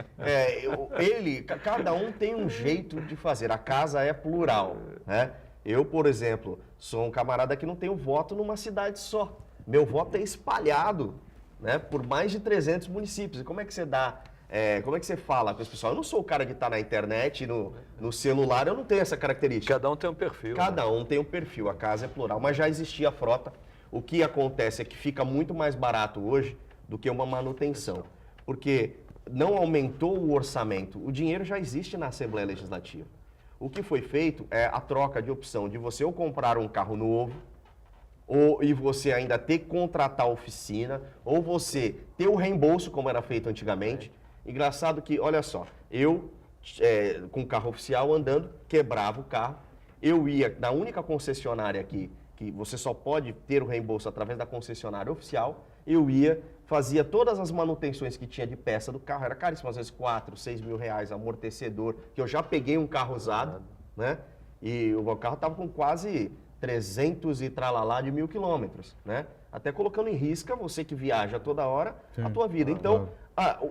cada um tem um jeito de fazer, a casa é plural. Né? Eu, por exemplo, sou um camarada que não tenho voto numa cidade só. Meu voto é espalhado, né, por mais de 300 municípios. E como é que você dá... como é que você fala com esse pessoal? Eu não sou o cara que está na internet, no celular, eu não tenho essa característica. Cada um tem um perfil. Cada um tem um perfil, a casa é plural, mas já existia a frota. O que acontece é que fica muito mais barato hoje do que uma manutenção, porque não aumentou o orçamento, o dinheiro já existe na Assembleia Legislativa. O que foi feito é a troca de opção de você ou comprar um carro novo, e você ainda ter que contratar a oficina, ou você ter o reembolso, como era feito antigamente. Engraçado que, olha só, eu, com carro oficial andando, quebrava o carro, eu ia na única concessionária aqui, que você só pode ter o reembolso através da concessionária oficial, eu ia, fazia todas as manutenções que tinha de peça do carro, era caríssimo, às vezes 4, 6 mil reais, amortecedor, que eu já peguei um carro usado, né? E o carro estava com quase 300 e tralalá de 1.000 quilômetros, né? Até colocando em risco você que viaja toda hora, a tua vida. Então,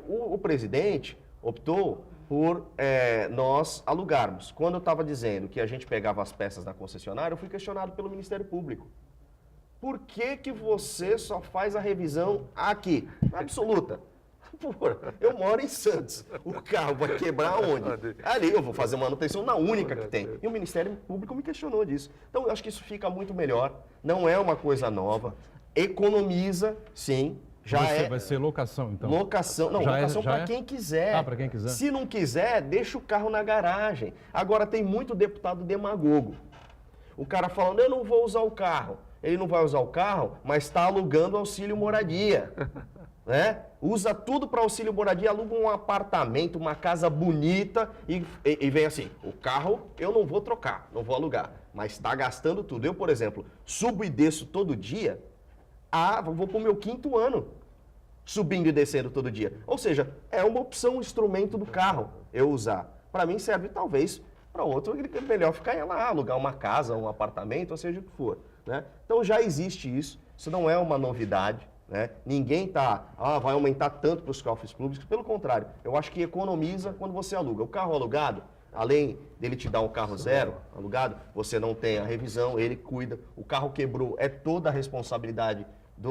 o presidente optou por nós alugarmos. Quando eu estava dizendo que a gente pegava as peças da concessionária, eu fui questionado pelo Ministério Público. Por que você só faz a revisão aqui? Absoluta. Porra, eu moro em Santos. O carro vai quebrar onde? Ali eu vou fazer manutenção na única que tem. E o Ministério Público me questionou disso. Então, eu acho que isso fica muito melhor. Não é uma coisa nova. Economiza, sim. Vai ser locação, então? Locação. Não, locação para quem quiser. Ah, para quem quiser. Se não quiser, deixa o carro na garagem. Agora, tem muito deputado demagogo. O cara falando, eu não vou usar o carro. Ele não vai usar o carro, mas está alugando auxílio moradia. Né? Usa tudo para auxílio moradia, aluga um apartamento, uma casa bonita e vem assim, o carro eu não vou trocar, não vou alugar, mas está gastando tudo. Eu, por exemplo, subo e desço todo dia, vou para o meu 5º ano, subindo e descendo todo dia. Ou seja, é uma opção, um instrumento do carro eu usar. Para mim serve talvez para outro, é melhor ficar lá, alugar uma casa, um apartamento, ou seja o que for. Né? Então já existe isso não é uma novidade. Né? Ninguém vai aumentar tanto para os cofres públicos, pelo contrário, eu acho que economiza quando você aluga. O carro alugado, além dele te dar um carro zero alugado, você não tem a revisão, ele cuida. O carro quebrou, é toda a responsabilidade da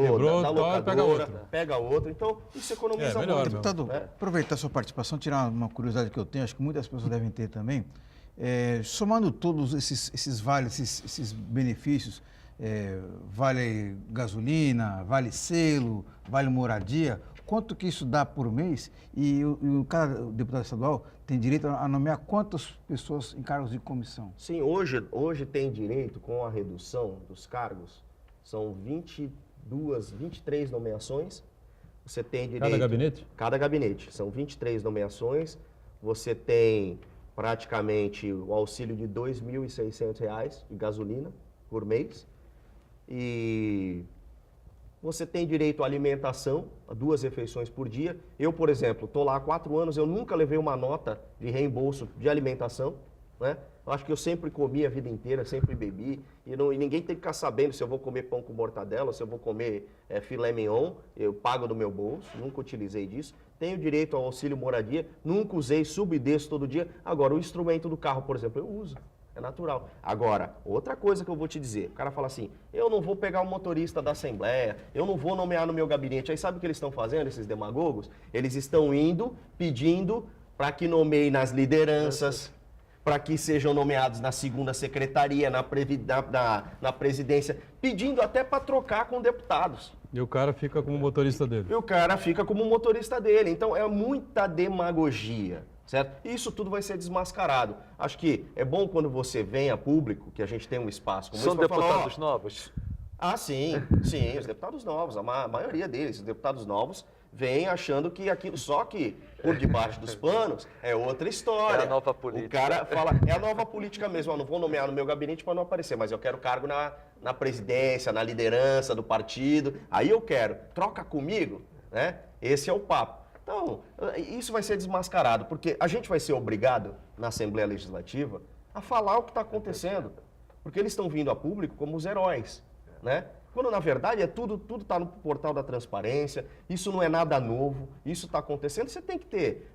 locadora, pega outro. Então, isso economiza melhor, muito. Deputado, aproveitar a sua participação, tirar uma curiosidade que eu tenho, acho que muitas pessoas devem ter também. Somando todos esses vales, esses benefícios, vale gasolina, vale selo, vale moradia, quanto que isso dá por mês? E cada deputado estadual tem direito a nomear quantas pessoas em cargos de comissão? Sim, hoje tem direito, com a redução dos cargos, são 23 nomeações. Você tem direito... Cada gabinete? Cada gabinete. São 23 nomeações. Você tem praticamente o auxílio de R$ 2.600 de gasolina por mês. E você tem direito à alimentação, a 2 refeições por dia. Eu, por exemplo, estou lá há 4 anos, eu nunca levei uma nota de reembolso de alimentação. Né? Eu acho que eu sempre comi a vida inteira, sempre bebi. E ninguém tem que ficar sabendo se eu vou comer pão com mortadela, se eu vou comer filé mignon. Eu pago do meu bolso, nunca utilizei disso. Tenho direito ao auxílio moradia, nunca usei, subo e desço todo dia. Agora, o instrumento do carro, por exemplo, eu uso. É natural. Agora, outra coisa que eu vou te dizer, o cara fala assim, eu não vou pegar o motorista da Assembleia, eu não vou nomear no meu gabinete. Aí sabe o que eles estão fazendo, esses demagogos? Eles estão indo, pedindo para que nomeie nas lideranças, para que sejam nomeados na segunda secretaria, na presidência, pedindo até para trocar com deputados. E o cara fica como motorista dele. E o cara fica como motorista dele. Então é muita demagogia, certo? E isso tudo vai ser desmascarado. Acho que é bom quando você vem a público, que a gente tem um espaço como São esse pra falar, deputados novos? Ah, sim, sim, os deputados novos, a maioria deles, os deputados novos, vêm achando que aquilo, só que por debaixo dos panos é outra história. É a nova política. O cara fala, é a nova política mesmo, ó, não vou nomear no meu gabinete para não aparecer, mas eu quero cargo na presidência, na liderança do partido, aí eu quero, troca comigo, né? Esse é o papo. Então, isso vai ser desmascarado, porque a gente vai ser obrigado, na Assembleia Legislativa, a falar o que está acontecendo, porque eles estão vindo a público como os heróis, né? Quando, na verdade, tudo está no portal da transparência, isso não é nada novo, isso está acontecendo. Você tem que ter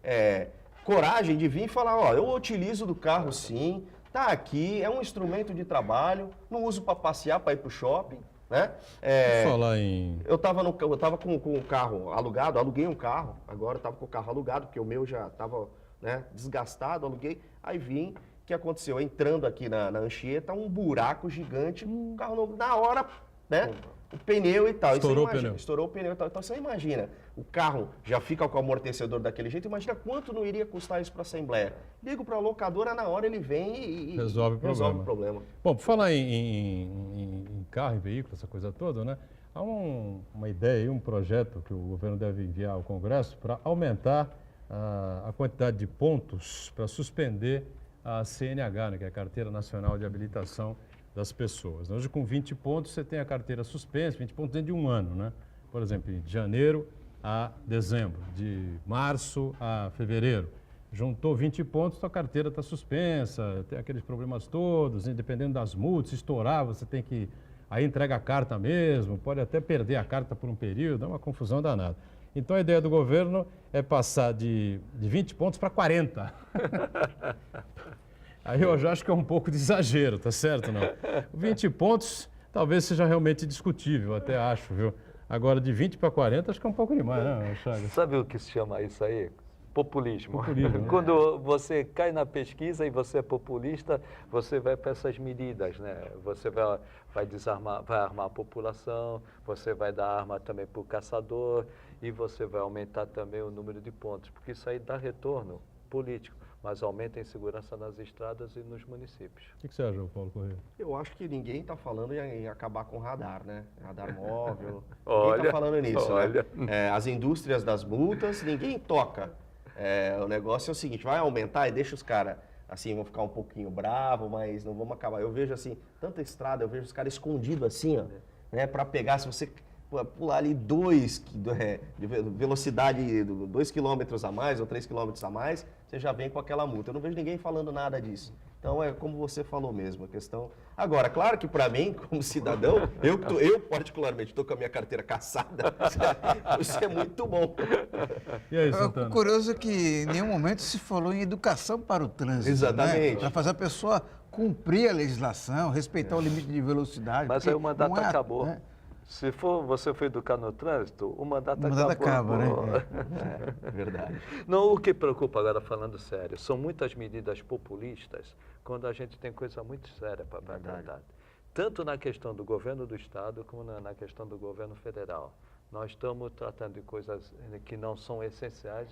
coragem de vir e falar, ó, eu utilizo do carro sim, tá aqui, é um instrumento de trabalho, não uso para passear, para ir para o shopping, né? Falar em... Eu estava com o carro alugado, aluguei um carro, agora estava com o carro alugado, porque o meu já estava, né, desgastado, aluguei, aí vim, o que aconteceu? Entrando aqui na Anchieta, um buraco gigante, um carro novo, na hora... né? O pneu e tal. Estourou o pneu. Estourou o pneu e tal. Então você imagina, o carro já fica com o amortecedor daquele jeito, imagina quanto não iria custar isso para a Assembleia. Ligo para a locadora, na hora ele vem e Resolve o problema. Bom, por falar em carro e veículo, essa coisa toda, né? Há uma ideia, um projeto que o governo deve enviar ao Congresso para aumentar a quantidade de pontos para suspender a CNH, né, que é a Carteira Nacional de Habilitação das Pessoas. Hoje, com 20 pontos, você tem a carteira suspensa, 20 pontos dentro de um ano, né? Por exemplo, de janeiro a dezembro, de março a fevereiro. Juntou 20 pontos, sua carteira está suspensa, tem aqueles problemas todos, dependendo das multas, se estourar, você tem que... Aí entrega a carta mesmo, pode até perder a carta por um período, é uma confusão danada. Então, a ideia do governo é passar de 20 pontos para 40. Aí eu já acho que é um pouco de exagero, tá certo, não? 20 pontos talvez seja realmente discutível, até acho, viu? Agora, de 20 para 40, acho que é um pouco demais, né, Chagas? Sabe o que se chama isso aí? Populismo. Populismo, né? Quando você cai na pesquisa e você é populista, você vai para essas medidas, né? Você vai desarmar, vai armar a população, você vai dar arma também para o caçador e você vai aumentar também o número de pontos, porque isso aí dá retorno político, mas aumenta a insegurança nas estradas e nos municípios. O que você acha, Paulo Corrêa? Eu acho que ninguém está falando em acabar com radar, né? Radar móvel. Olha, ninguém está falando nisso, olha. né? As indústrias das multas, ninguém toca. O negócio é o seguinte, vai aumentar e deixa os caras, assim, vão ficar um pouquinho bravos, mas não vamos acabar. Eu vejo, assim, tanta estrada, eu vejo os caras escondidos assim, ó, né? Para pegar, se você pular ali de velocidade, 2 km a mais ou 3 km a mais, você já vem com aquela multa. Eu não vejo ninguém falando nada disso. Então, é como você falou mesmo, a questão... Agora, claro que para mim, como cidadão, eu particularmente estou com a minha carteira caçada, isso é muito bom. E aí, Santana? O curioso é que em nenhum momento se falou em educação para o trânsito. Exatamente. Né? Para fazer a pessoa cumprir a legislação, respeitar o limite de velocidade. Mas aí o mandato não é, acabou. né? Se você for educar no trânsito, o mandato acaba, né? Verdade. Não, o que preocupa agora, falando sério, são muitas medidas populistas quando a gente tem coisa muito séria para tratar. Tanto na questão do governo do Estado como na questão do governo federal. Nós estamos tratando de coisas que não são essenciais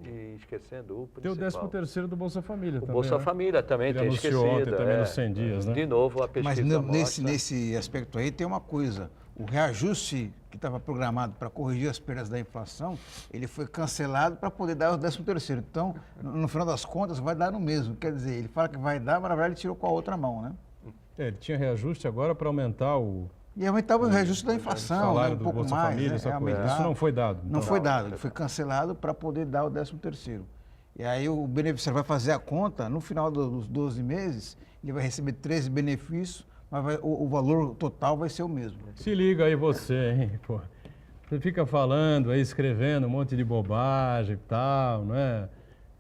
e esquecendo o Tem principal. o 13º do Bolsa Família O também, Bolsa né? Família também Ele tem anunciou esquecido. ontem também nos 100 dias, né? De novo, a Mas pesquisa mostra... nesse aspecto aí tem uma coisa. O reajuste que estava programado para corrigir as perdas da inflação, ele foi cancelado para poder dar o 13º. Então, no final das contas, vai dar no mesmo. Quer dizer, ele fala que vai dar, mas na verdade ele tirou com a outra mão, né? Ele tinha reajuste agora para aumentar o E aumentava o reajuste da inflação, salário um do pouco Bolsa mais. Família, Né? essa coisa. Aumentar. Isso não foi dado. Não então. foi dado, ele foi cancelado para poder dar o 13º. E aí o beneficiário vai fazer a conta, no final dos 12 meses, ele vai receber 13 benefícios, mas o valor total vai ser o mesmo. Se liga aí você, hein, pô. Você fica falando aí, escrevendo um monte de bobagem e tal, não é?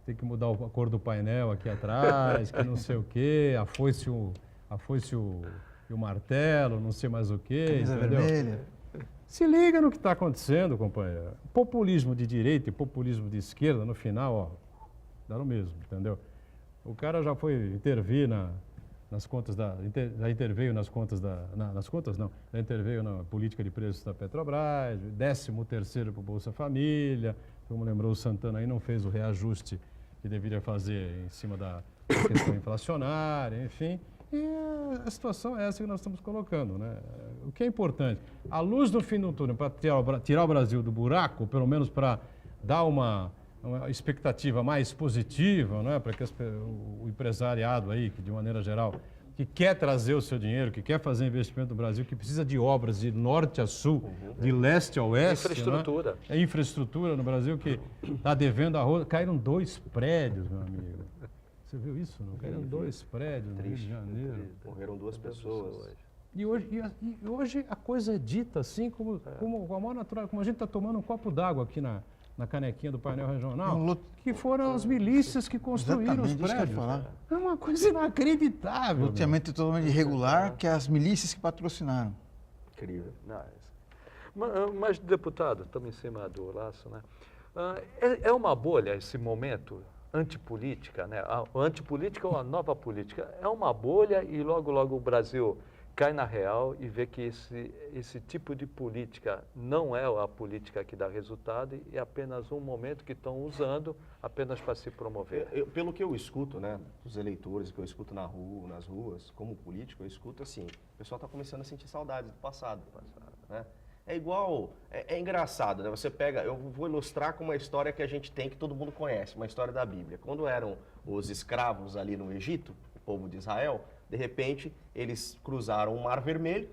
tem que mudar a cor do painel aqui atrás, que não sei o quê, a foice e o martelo, não sei mais o quê, Camisa entendeu? vermelha. Se liga no que está acontecendo, companheiro. Populismo de direita e populismo de esquerda, no final, ó, dá no mesmo, entendeu? O cara já foi intervir nas contas já interveio nas contas já interveio na política de preços da Petrobras, 13º para o Bolsa Família, como lembrou o Santana aí, não fez o reajuste que deveria fazer em cima da questão inflacionária, enfim. E a situação é essa que nós estamos colocando, né? O que é importante, a luz do fim do túnel para tirar o Brasil do buraco, pelo menos para dar uma expectativa mais positiva, né? Para que o empresariado aí, que de maneira geral, que quer trazer o seu dinheiro, que quer fazer investimento no Brasil, que precisa de obras de norte a sul, de leste a oeste. Infraestrutura. Né? É infraestrutura no Brasil que está devendo a roda. Caíram 2 prédios, meu amigo. Você viu isso? Não? Caíram 2 prédios no Rio de Janeiro. Morreram 2 pessoas. E hoje a coisa é dita assim, como a maior natural, como a gente está tomando um copo d'água aqui na canequinha do painel regional, que foram as milícias que construíram os Exatamente, isso que eu ia prédios. falar. É uma coisa inacreditável. Loteamento totalmente irregular, que é as milícias que patrocinaram. Incrível. Mas, deputado, estamos em cima do laço, né? É uma bolha esse momento antipolítica, né? A antipolítica ou a nova política? É uma bolha e logo, logo o Brasil cai na real e vê que esse tipo de política não é a política que dá resultado e é apenas um momento que estão usando apenas para se promover. Pelo que eu escuto, né, dos eleitores, que eu escuto nas ruas, como político, eu escuto assim, o pessoal está começando a sentir saudades do passado. Né? É igual, é engraçado, né? Você pega, eu vou ilustrar com uma história que a gente tem, que todo mundo conhece, uma história da Bíblia. Quando eram os escravos ali no Egito, o povo de Israel, de repente eles cruzaram o Mar Vermelho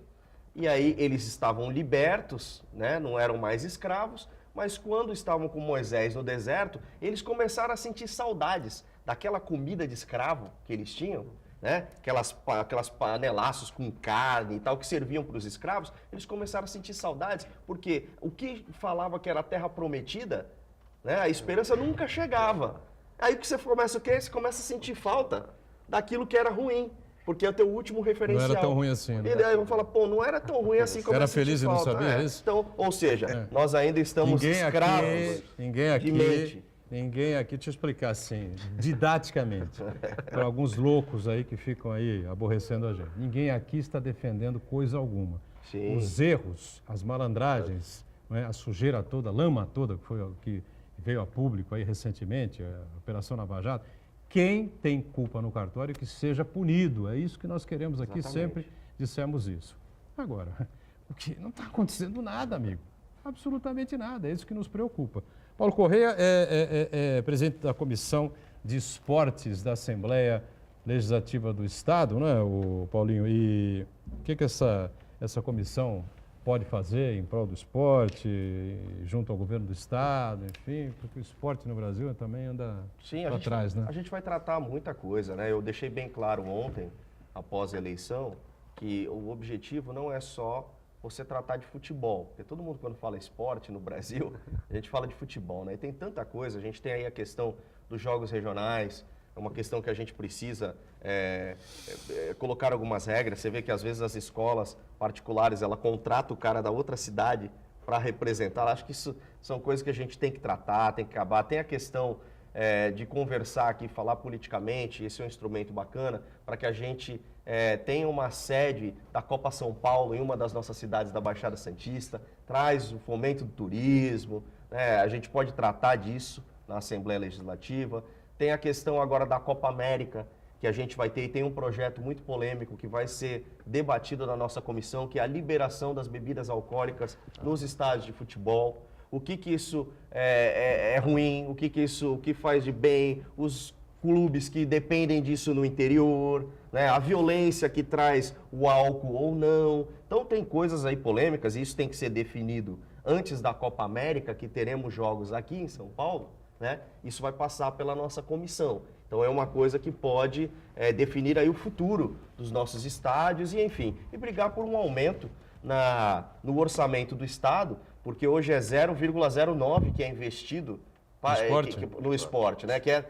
e aí eles estavam libertos, né? Não eram mais escravos, mas quando estavam com Moisés no deserto, eles começaram a sentir saudades daquela comida de escravo que eles tinham, né? Aquelas panelaços com carne e tal que serviam para os escravos, eles começaram a sentir saudades, porque o que falava que era a terra prometida, né? A esperança nunca chegava. Aí o que você começa o quê? Você começa a sentir falta daquilo que era ruim, porque é o teu último referencial. Não era tão ruim assim, né? Aí vão falar, pô, não era tão ruim assim como Era feliz e não sabia isso? Então, ou seja, nós ainda estamos escravos de mente. Ninguém aqui, deixa eu explicar assim, didaticamente, para alguns loucos aí que ficam aí aborrecendo a gente. Ninguém aqui está defendendo coisa alguma. Sim. Os erros, as malandragens, né, a sujeira toda, a lama toda, que foi o que veio a público aí recentemente, a Operação Lava Jato, quem tem culpa no cartório que seja punido. É isso que nós queremos aqui, sempre dissemos isso. Agora, o que não está acontecendo nada, amigo. Absolutamente nada, é isso que nos preocupa. Paulo Correia é presidente da Comissão de Esportes da Assembleia Legislativa do Estado, né, o Paulinho? E o que essa comissão pode fazer em prol do esporte, junto ao governo do Estado, enfim, porque o esporte no Brasil também anda para trás, né? A gente vai tratar muita coisa, né? Eu deixei bem claro ontem, após a eleição, que o objetivo não é só você tratar de futebol, porque todo mundo quando fala esporte no Brasil, a gente fala de futebol, né? E tem tanta coisa, a gente tem aí a questão dos jogos regionais, é uma questão que a gente precisa colocar algumas regras. Você vê que às vezes as escolas particulares, ela contrata o cara da outra cidade para representar. Acho que isso são coisas que a gente tem que tratar, tem que acabar. Tem a questão de conversar aqui, falar politicamente, esse é um instrumento bacana para que a gente tenha uma sede da Copa São Paulo em uma das nossas cidades da Baixada Santista, traz o fomento do turismo, né? A gente pode tratar disso na Assembleia Legislativa. Tem a questão agora da Copa América, que a gente vai ter, e tem um projeto muito polêmico que vai ser debatido na nossa comissão, que é a liberação das bebidas alcoólicas nos estádios de futebol. O que isso é ruim, o que faz de bem, os clubes que dependem disso no interior, né? A violência que traz o álcool ou não. Então tem coisas aí polêmicas, e isso tem que ser definido antes da Copa América, que teremos jogos aqui em São Paulo, né? Isso vai passar pela nossa comissão. Então é uma coisa que pode definir aí o futuro dos nossos estádios e, enfim, e brigar por um aumento no orçamento do Estado, porque hoje é 0,09 que é investido no esporte, né? Que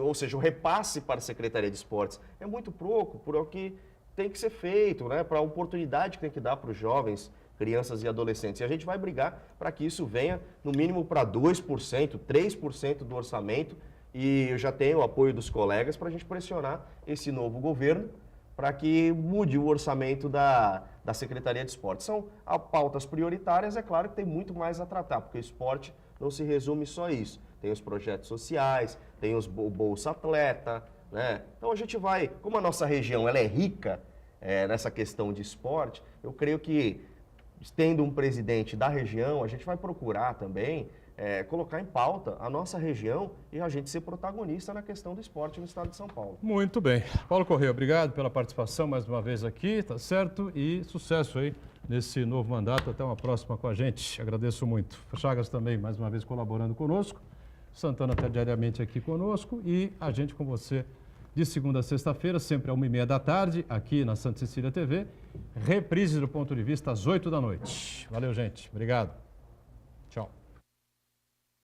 ou seja, o repasse para a Secretaria de Esportes é muito pouco por o que tem que ser feito, né? Para a oportunidade que tem que dar para os jovens, crianças e adolescentes. E a gente vai brigar para que isso venha, no mínimo, para 2%, 3% do orçamento. E eu já tenho o apoio dos colegas para a gente pressionar esse novo governo para que mude o orçamento da Secretaria de Esportes. São pautas prioritárias, é claro que tem muito mais a tratar, porque o esporte não se resume só a isso. Tem os projetos sociais, tem os Bolsa Atleta, né? Então a gente vai, como a nossa região ela é rica nessa questão de esporte, eu creio que, tendo um presidente da região, a gente vai procurar também colocar em pauta a nossa região e a gente ser protagonista na questão do esporte no estado de São Paulo. Muito bem. Paulo Corrêa, obrigado pela participação mais uma vez aqui, tá certo? E sucesso aí nesse novo mandato. Até uma próxima com a gente. Agradeço muito. Chagas também, mais uma vez, colaborando conosco. Santana está diariamente aqui conosco e a gente com você de segunda a sexta-feira, sempre às 1h30 da tarde, aqui na Santa Cecília TV. Reprise do Ponto de Vista às 8 da noite. Valeu, gente. Obrigado.